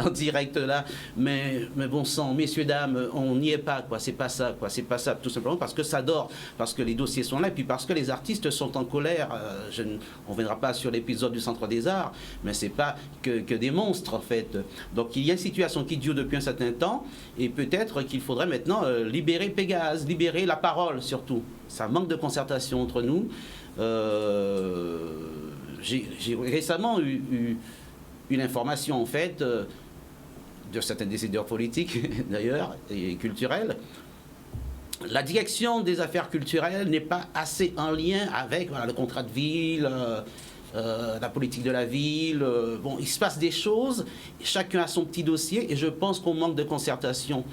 en direct là, mais bon sang, messieurs, dames, on n'y est pas, quoi. C'est pas ça, tout simplement parce que ça dort, parce que les dossiers sont là, et puis parce que les artistes sont en colère. On ne viendra pas sur l'épisode du Centre des Arts, mais c'est pas que des monstres, en fait. Donc, il y a une situation qui dure depuis un certain temps, et peut-être qu'il faudrait maintenant libérer Pégase, libérer la parole, surtout. Ça manque de concertation entre nous. J'ai récemment eu une information en fait de certains décideurs politiques d'ailleurs et culturels. La direction des affaires culturelles n'est pas assez en lien avec le contrat de ville, la politique de la ville. Bon, il se passe des choses, chacun a son petit dossier et je pense qu'on manque de concertation.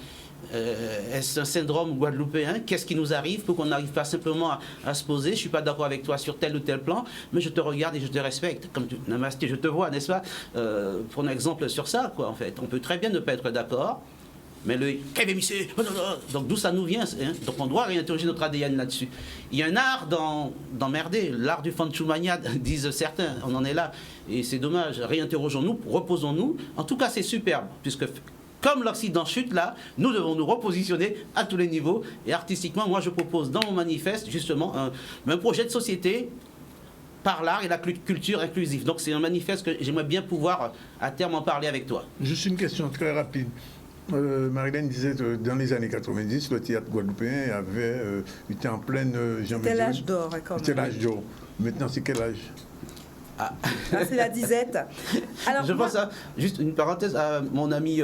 Est-ce un syndrome guadeloupéen? Qu'est-ce qui nous arrive pour qu'on n'arrive pas simplement à se poser? Je ne suis pas d'accord avec toi sur tel ou tel plan, mais je te regarde et je te respecte. Comme Namasté, je te vois, n'est-ce pas? Pour un exemple sur ça, quoi, en fait. On peut très bien ne pas être d'accord, mais le donc d'où ça nous vient, hein? Donc on doit réinterroger notre ADN là-dessus. Il y a un art d'emmerder, l'art du fanchoumania, disent certains, on en est là, et c'est dommage. Réinterrogeons-nous, reposons-nous. En tout cas, c'est superbe, puisque comme l'Occident chute là, nous devons nous repositionner à tous les niveaux. Et artistiquement, moi je propose dans mon manifeste justement un projet de société par l'art et la culture inclusive. Donc c'est un manifeste que j'aimerais bien pouvoir à terme en parler avec toi. Juste une question très rapide. Marilène disait que dans les années 90, le théâtre guadeloupéen était en pleine... C'était l'âge d'or, quand même. C'était l'âge d'or. Maintenant, c'est quel âge? C'est la disette. Alors, je pense à, juste une parenthèse, à mon ami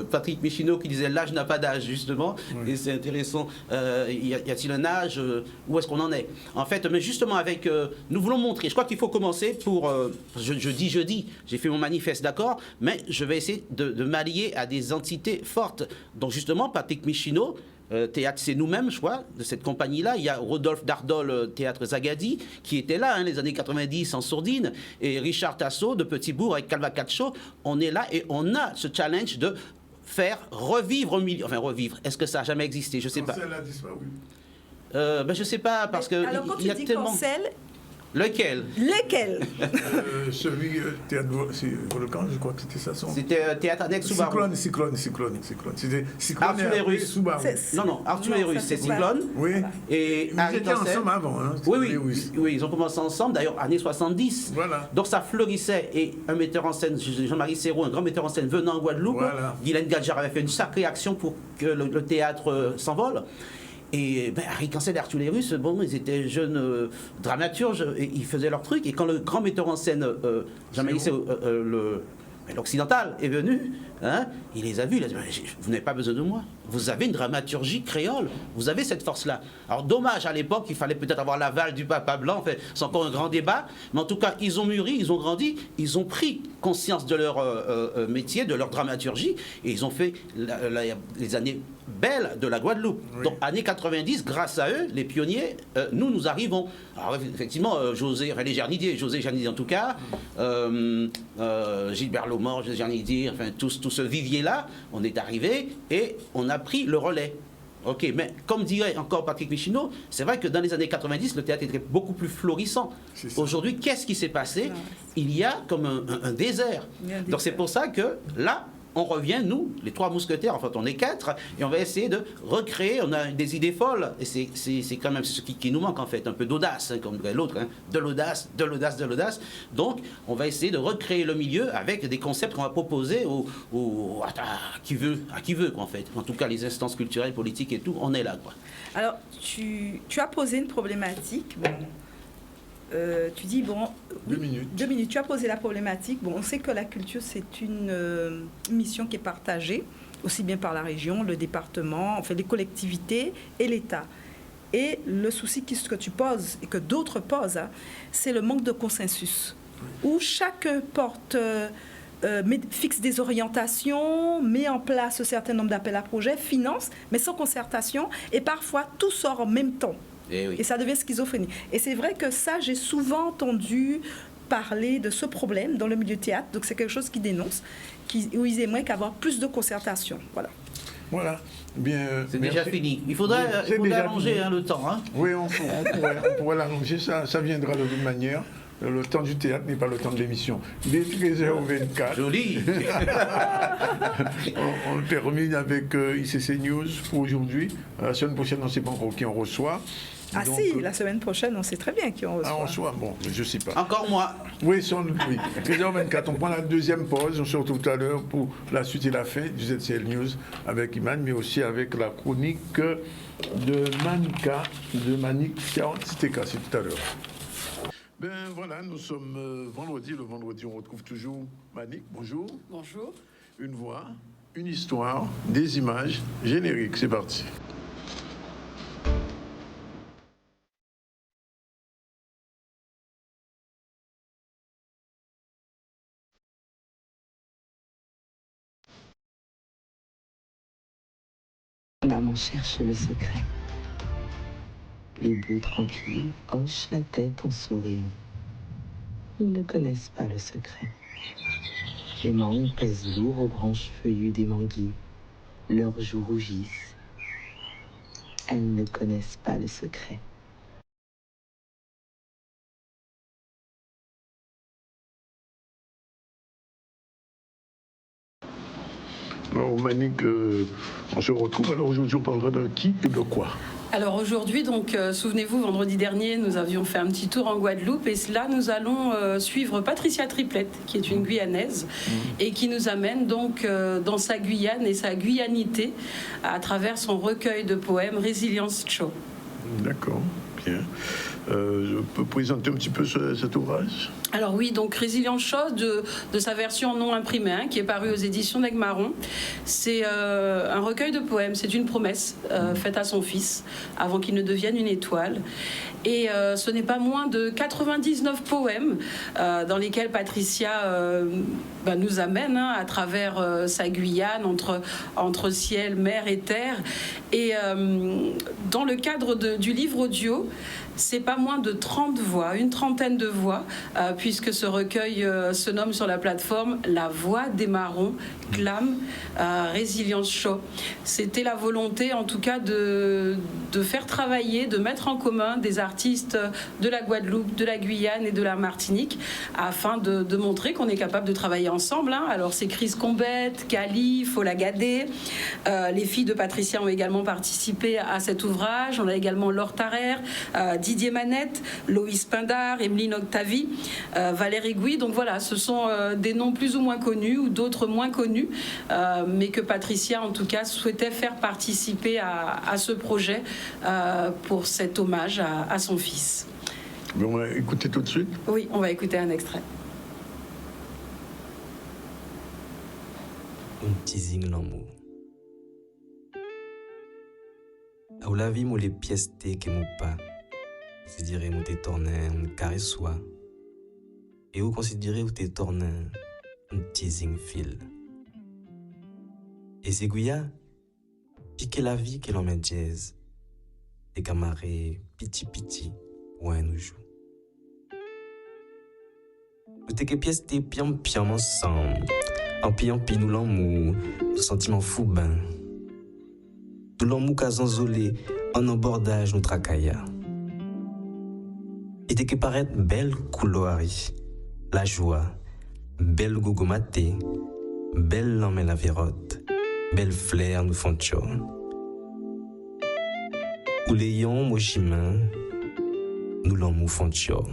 Patrick Michino qui disait l'âge n'a pas d'âge, justement, oui. Et c'est intéressant. Y a-t-il un âge? Où est-ce qu'on en est? En fait, mais justement, avec. Nous voulons montrer, je crois qu'il faut commencer pour. Je dis, j'ai fait mon manifeste, d'accord, mais je vais essayer de m'allier à des entités fortes. Donc, justement, Patrick Michino. Théâtre, c'est nous-mêmes, je crois, de cette compagnie-là. Il y a Rodolphe Dardol, Théâtre Zagadi, qui était là, les années 90 en sourdine, et Richard Tasso de Petit-Bourg avec Calvacaccio. On est là et on a ce challenge de faire revivre au milieu. Enfin, revivre. Est-ce que ça n'a jamais existé? Je ne sais pas. Cancel a disparu. Je ne sais pas, parce que. Alors, quand tu dis cancel. Lequel? Celui, Théâtre Volcan, je crois que c'était ça son. C'était Théâtre Annexe Soubarou. Cyclone. C'était Cyclone. Arthur et Russe. Non, Arthur et Russe, c'est Cyclone. Oui. Et ils étaient ensemble avant. Hein, oui, ils ont commencé ensemble, d'ailleurs, années 70. Voilà. Donc ça fleurissait. Et un metteur en scène, Jean-Marie Serrault, un grand metteur en scène venant en Guadeloupe, Guylaine Gadjar avait fait une sacrée action pour que le théâtre s'envole. Et Harry Cancel et Arthur les Russes, bon, ils étaient jeunes dramaturges, et ils faisaient leur truc. Et quand le grand metteur en scène, Jean-Marie l'occidental, est venu, hein, il les a vus, il a dit, vous n'avez pas besoin de moi. Vous avez une dramaturgie créole, vous avez cette force-là. Alors dommage, à l'époque, il fallait peut-être avoir l'aval du papa blanc, enfin, c'est encore un grand débat, mais en tout cas, ils ont mûri, ils ont grandi, ils ont pris conscience de leur métier, de leur dramaturgie, et ils ont fait les années belles de la Guadeloupe. Oui. Donc, années 90, grâce à eux, les pionniers, nous arrivons. Alors, effectivement, José Jarnidier en tout cas, Gilbert Lomort, José Jarnidier, enfin, tout ce vivier-là, on est arrivé et on a pris le relais. Ok, mais comme dirait encore Patrick Michino, c'est vrai que dans les années 90, le théâtre était beaucoup plus florissant. Aujourd'hui, qu'est-ce qui s'est passé? Il y a comme un désert. Donc c'est pour ça que là, on revient, nous, les trois mousquetaires, en fait on est 4, et on va essayer de recréer, on a des idées folles, et c'est quand même ce qui nous manque en fait, un peu d'audace, hein, comme dirait l'autre, hein, de l'audace. Donc on va essayer de recréer le milieu avec des concepts qu'on va proposer à qui veut quoi, en fait. En tout cas les instances culturelles, politiques et tout, on est là quoi. Alors tu as posé une problématique, bon. Tu dis, bon... 2 minutes. 2 minutes. Tu as posé la problématique. Bon, on sait que la culture, c'est une mission qui est partagée, aussi bien par la région, le département, enfin les collectivités et l'État. Et le souci que tu poses, et que d'autres posent, hein, c'est le manque de consensus. Où chaque porte... fixe des orientations, met en place un certain nombre d'appels à projets, finance, mais sans concertation, et parfois tout sort en même temps. Et ça devient schizophrénie. Et c'est vrai que ça, j'ai souvent entendu parler de ce problème dans le milieu théâtre. Donc c'est quelque chose qui dénonce, où ils aimeraient qu'avoir plus de concertation. Voilà. Bien, c'est déjà fini. Il faudrait allonger le temps. Hein. Oui, on pourrait l'allonger. Ça viendra de toute manière. Le temps du théâtre n'est pas le temps de l'émission. Il est 13h24. Joli. On termine avec ICC News pour aujourd'hui. La semaine prochaine, on ne sait pas encore qui on reçoit. Ah donc, si, la semaine prochaine, on sait très bien qui on reçoit. Ah, on reçoit, bon, je ne sais pas. Encore moi. Oui, 13h24, on prend la deuxième pause. On se retrouve tout à l'heure pour la suite et la fin du ZCL News avec Iman, mais aussi avec la chronique de Manika, de Manik 40 TK. C'est tout à l'heure. Ben voilà, nous sommes vendredi. Le vendredi, on retrouve toujours Manik. Bonjour. Bonjour. Une voix, une histoire, des images, générique. C'est parti. Maman cherche le secret. Les bœufs tranquilles hochent la tête en souriant. Ils ne connaissent pas le secret. Les mangues pèsent lourd aux branches feuillues des manguiers. Leurs joues rougissent. Elles ne connaissent pas le secret. Alors, Manik, on se retrouve. Alors aujourd'hui, on parlera de qui et de quoi? Alors aujourd'hui, donc, souvenez-vous, vendredi dernier, nous avions fait un petit tour en Guadeloupe et là, nous allons suivre Patricia Triplette, qui est une Guyanaise et qui nous amène donc dans sa Guyane et sa guyanité à travers son recueil de poèmes Résilience Show. D'accord, bien. Je peux présenter un petit peu cet ouvrage? Alors oui, donc Résilience Show de sa version non imprimée, hein, qui est parue aux éditions d'Aigues-Marron. C'est un recueil de poèmes, c'est une promesse faite à son fils avant qu'il ne devienne une étoile. Et ce n'est pas moins de 99 poèmes dans lesquels Patricia nous amène à travers sa Guyane, entre ciel, mer et terre. Et dans le cadre du livre audio, c'est pas moins de 30 voix, une trentaine de voix, puisque ce recueil se nomme sur la plateforme La Voix des Marrons, Glam, Résilience Show. C'était la volonté, en tout cas, de faire travailler, de mettre en commun des artistes de la Guadeloupe, de la Guyane et de la Martinique, afin de montrer qu'on est capable de travailler ensemble. Hein. Alors, c'est Chris Combette, Cali, Fola Gadé. Les filles de Patricia ont également participé à cet ouvrage. On a également Laure Tarrer, Didier Manette, Loïs Pindard, Emeline Octavie, Valérie Gouy. Donc voilà, ce sont des noms plus ou moins connus ou d'autres moins connus, mais que Patricia, en tout cas, souhaitait faire participer à ce projet pour cet hommage à son fils. On va écouter tout de suite? Oui, on va écouter un extrait. Un petit zing l'amour. À la vie, moi les pièces que mon pas. Considérez où t'es tourné, un carré soit. Et où considérez où t'es tourné, un teasing fil. Et c'est Gouya, piquer la vie qu'elle en met jazz. Des camarades, piti, ouais, nous joue. Où t'es que pièces t'es piam ensemble. En piant nous l'amour, le sentiment fou ben. Nous l'amour kazanzolé, en embordage nous tracaya. Et que paraître belle couloirie, la joie, belle gogomaté, belle l'homme et la vérotte, belle flair nous font tchor. Ou les yon mochimin, nous l'homme font tchor.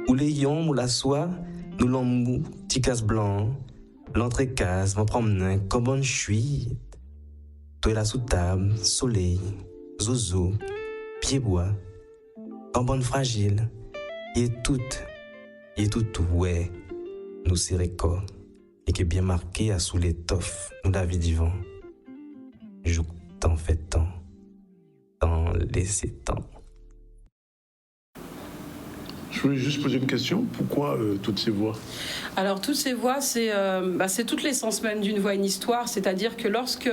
Ou les yon mou la soie, nous l'homme ticas blanc, l'entrecase, m'en promener comme bonne chuite. Toi la sous table, soleil, zozo, pied-bois, en bonne fragile, y est tout, ouais, nous serré corps, et qui est bien marqué à sous l'étoffe, nous la vie d'Yvan. Joue tant fait tant, tant laissé tant. Je voulais juste poser une question. Pourquoi toutes ces voix? Alors, toutes ces voix, c'est toute l'essence même d'une voix, une histoire. C'est-à-dire que lorsque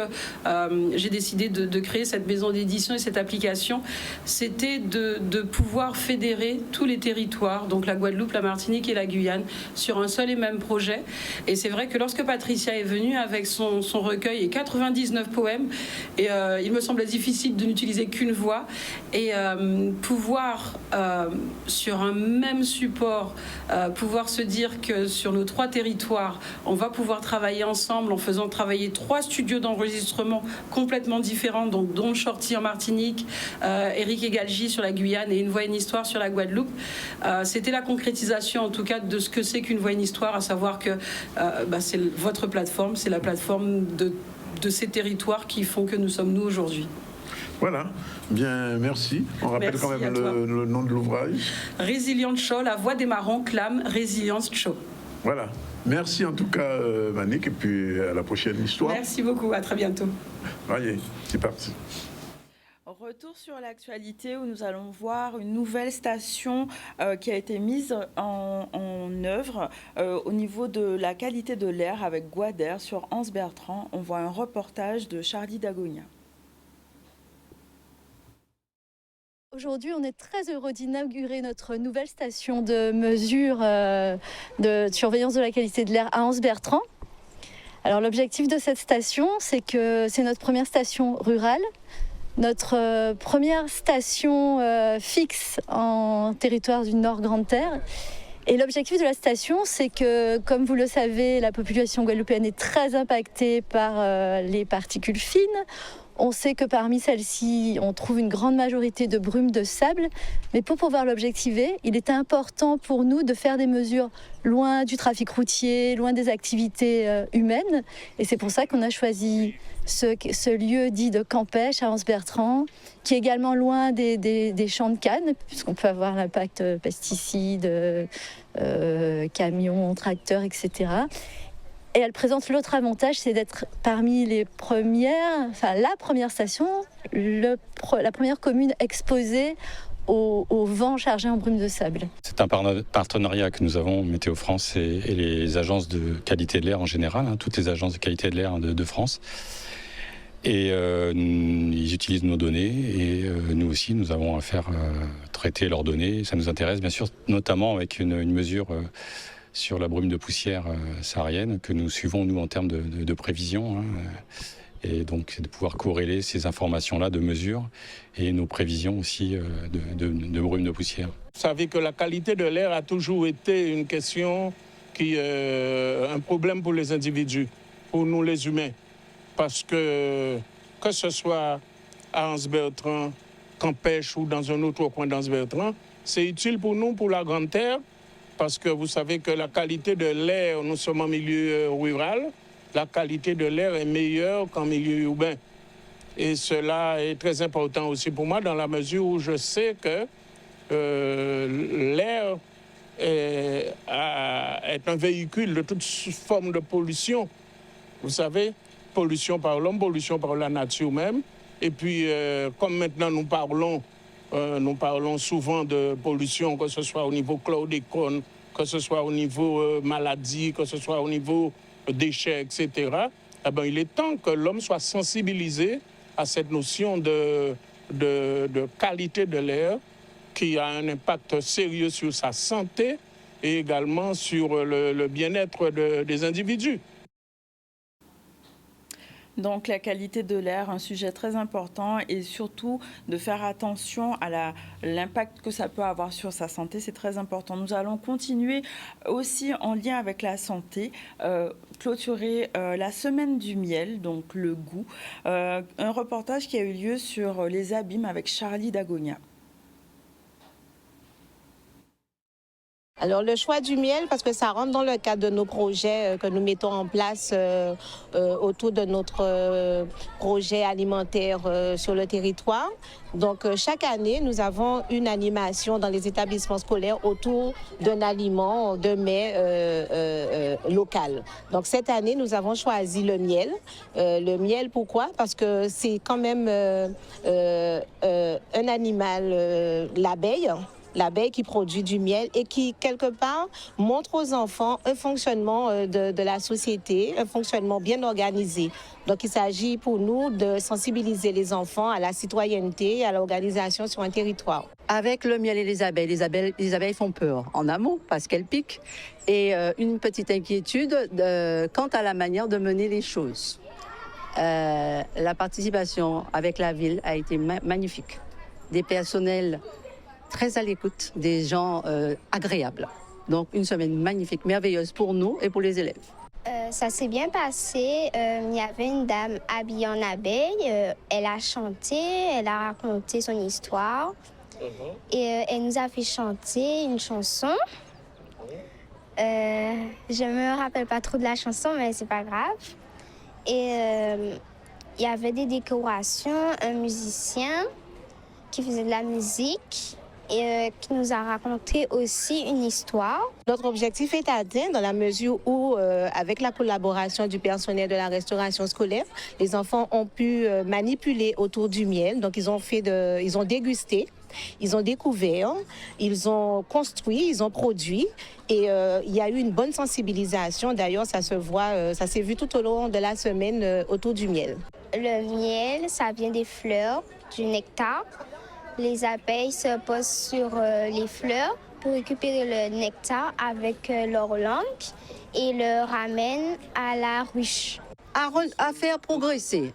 j'ai décidé de créer cette maison d'édition et cette application, c'était de pouvoir fédérer tous les territoires, donc la Guadeloupe, la Martinique et la Guyane, sur un seul et même projet. Et c'est vrai que lorsque Patricia est venue avec son recueil et 99 poèmes, et il me semblait difficile de n'utiliser qu'une voix, et pouvoir, sur un même support, pouvoir se dire que sur nos 3 territoires, on va pouvoir travailler ensemble en faisant travailler 3 studios d'enregistrement complètement différents, donc dont Shorty en Martinique, Eric Egalji sur la Guyane et Une Voix, une Histoire sur la Guadeloupe. C'était la concrétisation en tout cas de ce que c'est qu'Une Voix, une Histoire, à savoir que c'est votre plateforme, c'est la plateforme de ces territoires qui font que nous sommes nous aujourd'hui. Voilà, bien, merci. On rappelle Merci quand même à toi. le nom de l'ouvrage. Résilience Show, la voix des marrons clame Résilience Show. Voilà. Merci en tout cas, Manick, et puis à la prochaine histoire. Merci beaucoup, à très bientôt. Allez, c'est parti. Retour sur l'actualité où nous allons voir une nouvelle station qui a été mise en œuvre au niveau de la qualité de l'air avec Guader sur Anse Bertrand. On voit un reportage de Charlie Dagonia. Aujourd'hui, on est très heureux d'inaugurer notre nouvelle station de mesure de surveillance de la qualité de l'air à Anse Bertrand. Alors l'objectif de cette station, c'est que c'est notre première station rurale, notre première station fixe en territoire du Nord Grande Terre. Et l'objectif de la station, c'est que, comme vous le savez, la population guadeloupéenne est très impactée par les particules fines. On sait que parmi celles-ci, on trouve une grande majorité de brume de sable. Mais pour pouvoir l'objectiver, il est important pour nous de faire des mesures loin du trafic routier, loin des activités humaines. Et c'est pour ça qu'on a choisi ce lieu dit de Campêche à Anse Bertrand, qui est également loin des champs de canne, puisqu'on peut avoir l'impact pesticides, camions, tracteurs, etc. Et elle présente l'autre avantage, c'est d'être parmi les premières, enfin la première station, la première commune exposée au vent chargé en brume de sable. C'est un partenariat que nous avons, Météo France et les agences de qualité de l'air en général, toutes les agences de qualité de l'air de France. Et ils utilisent nos données et nous aussi, nous avons à faire traiter leurs données. Ça nous intéresse bien sûr, notamment avec une mesure sur la brume de poussière saharienne que nous suivons, nous, en termes de prévision. Et donc, de pouvoir corréler ces informations-là de mesure et nos prévisions aussi de brume de poussière. Vous savez que la qualité de l'air a toujours été une question qui est un problème pour les individus, pour nous les humains. Parce que ce soit à Anse Bertrand, Campêche ou dans un autre coin d'Anse Bertrand, c'est utile pour nous, pour la Grande Terre, parce que vous savez que la qualité de l'air, nous sommes en milieu rural, la qualité de l'air est meilleure qu'en milieu urbain. Et cela est très important aussi pour moi dans la mesure où je sais que l'air est un véhicule de toute forme de pollution. Vous savez, pollution par l'homme, pollution par la nature même. Et puis, comme maintenant nous parlons souvent de pollution, que ce soit au niveau chlordécone, que ce soit au niveau maladie, que ce soit au niveau déchets, etc. Eh bien, il est temps que l'homme soit sensibilisé à cette notion de qualité de l'air qui a un impact sérieux sur sa santé et également sur le bien-être des individus. Donc la qualité de l'air, un sujet très important et surtout de faire attention à l'impact que ça peut avoir sur sa santé, c'est très important. Nous allons continuer aussi en lien avec la santé, clôturer la semaine du miel, donc le goût, un reportage qui a eu lieu sur les abîmes avec Charlie Dagonia. Alors le choix du miel, parce que ça rentre dans le cadre de nos projets que nous mettons en place autour de notre projet alimentaire sur le territoire. Donc chaque année, nous avons une animation dans les établissements scolaires autour d'un aliment de mets local. Donc cette année, nous avons choisi le miel. Le miel, pourquoi? Parce que c'est quand même un animal, l'abeille qui produit du miel et qui, quelque part, montre aux enfants un fonctionnement de la société, un fonctionnement bien organisé. Donc, il s'agit pour nous de sensibiliser les enfants à la citoyenneté et à l'organisation sur un territoire. Avec le miel et les abeilles font peur en amont parce qu'elles piquent. Et une petite inquiétude quant à la manière de mener les choses. La participation avec la ville a été magnifique. Des personnels très à l'écoute, des gens agréables. Donc une semaine magnifique, merveilleuse pour nous et pour les élèves. Ça s'est bien passé. Il y avait une dame habillée en abeille. Elle a chanté, elle a raconté son histoire. Et elle nous a fait chanter une chanson. Je me rappelle pas trop de la chanson, mais c'est pas grave. Et il y avait des décorations, un musicien qui faisait de la musique et qui nous a raconté aussi une histoire. Notre objectif est atteint dans la mesure où, avec la collaboration du personnel de la restauration scolaire, les enfants ont pu manipuler autour du miel. Donc, ils ont dégusté, ils ont découvert, ils ont construit, ils ont produit. Et il y a eu une bonne sensibilisation. D'ailleurs, ça se voit, ça s'est vu tout au long de la semaine autour du miel. Le miel, ça vient des fleurs, du nectar. Les abeilles se posent sur les fleurs pour récupérer le nectar avec leur langue et le ramènent à la ruche. À faire progresser.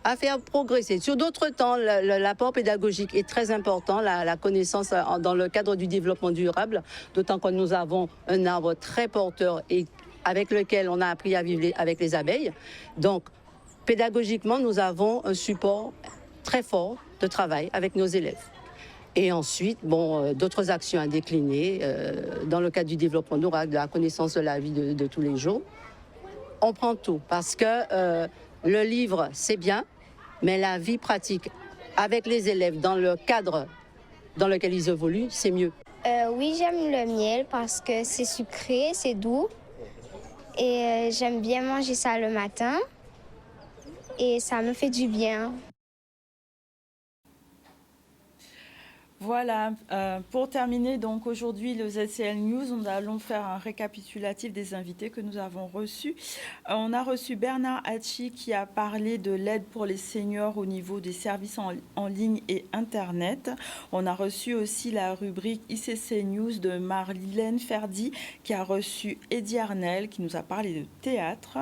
Sur d'autres temps, l'apport pédagogique est très important, la connaissance dans le cadre du développement durable, d'autant que nous avons un arbre très porteur et avec lequel on a appris à vivre avec les abeilles. Donc, pédagogiquement, nous avons un support très fort de travail avec nos élèves. Et ensuite, d'autres actions à décliner dans le cadre du développement durable, de la connaissance de la vie de tous les jours. On prend tout parce que le livre, c'est bien, mais la vie pratique avec les élèves dans le cadre dans lequel ils évoluent, c'est mieux. Oui, j'aime le miel parce que c'est sucré, c'est doux. Et j'aime bien manger ça le matin. Et ça me fait du bien. Voilà, pour terminer, donc aujourd'hui, le ZCL News, nous allons faire un récapitulatif des invités que nous avons reçus. On a reçu Bernard Hatchi qui a parlé de l'aide pour les seniors au niveau des services en ligne et Internet. On a reçu aussi la rubrique ICC News de Marilène Ferdi qui a reçu Eddie Arnel qui nous a parlé de théâtre.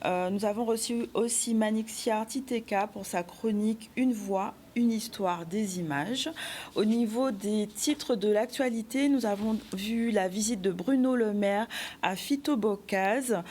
Nous avons reçu aussi Manixiar Titeka pour sa chronique Une voix, une histoire des images. Au niveau des titres de l'actualité, nous avons vu la visite de Bruno Le Maire à Phytobocase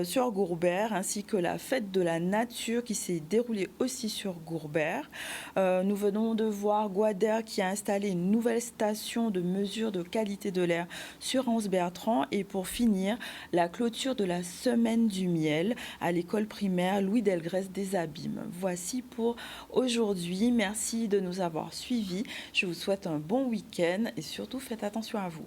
sur Gourbert, ainsi que la fête de la nature qui s'est déroulée aussi sur Gourbert. Nous venons de voir Guader qui a installé une nouvelle station de mesure de qualité de l'air sur Anse-Bertrand. Et pour finir, la clôture de la semaine du miel à l'école primaire Louis Delgrès des Abîmes. Voici pour aujourd'hui. Merci de nous avoir suivis. Je vous souhaite un bon week-end et surtout faites attention à vous.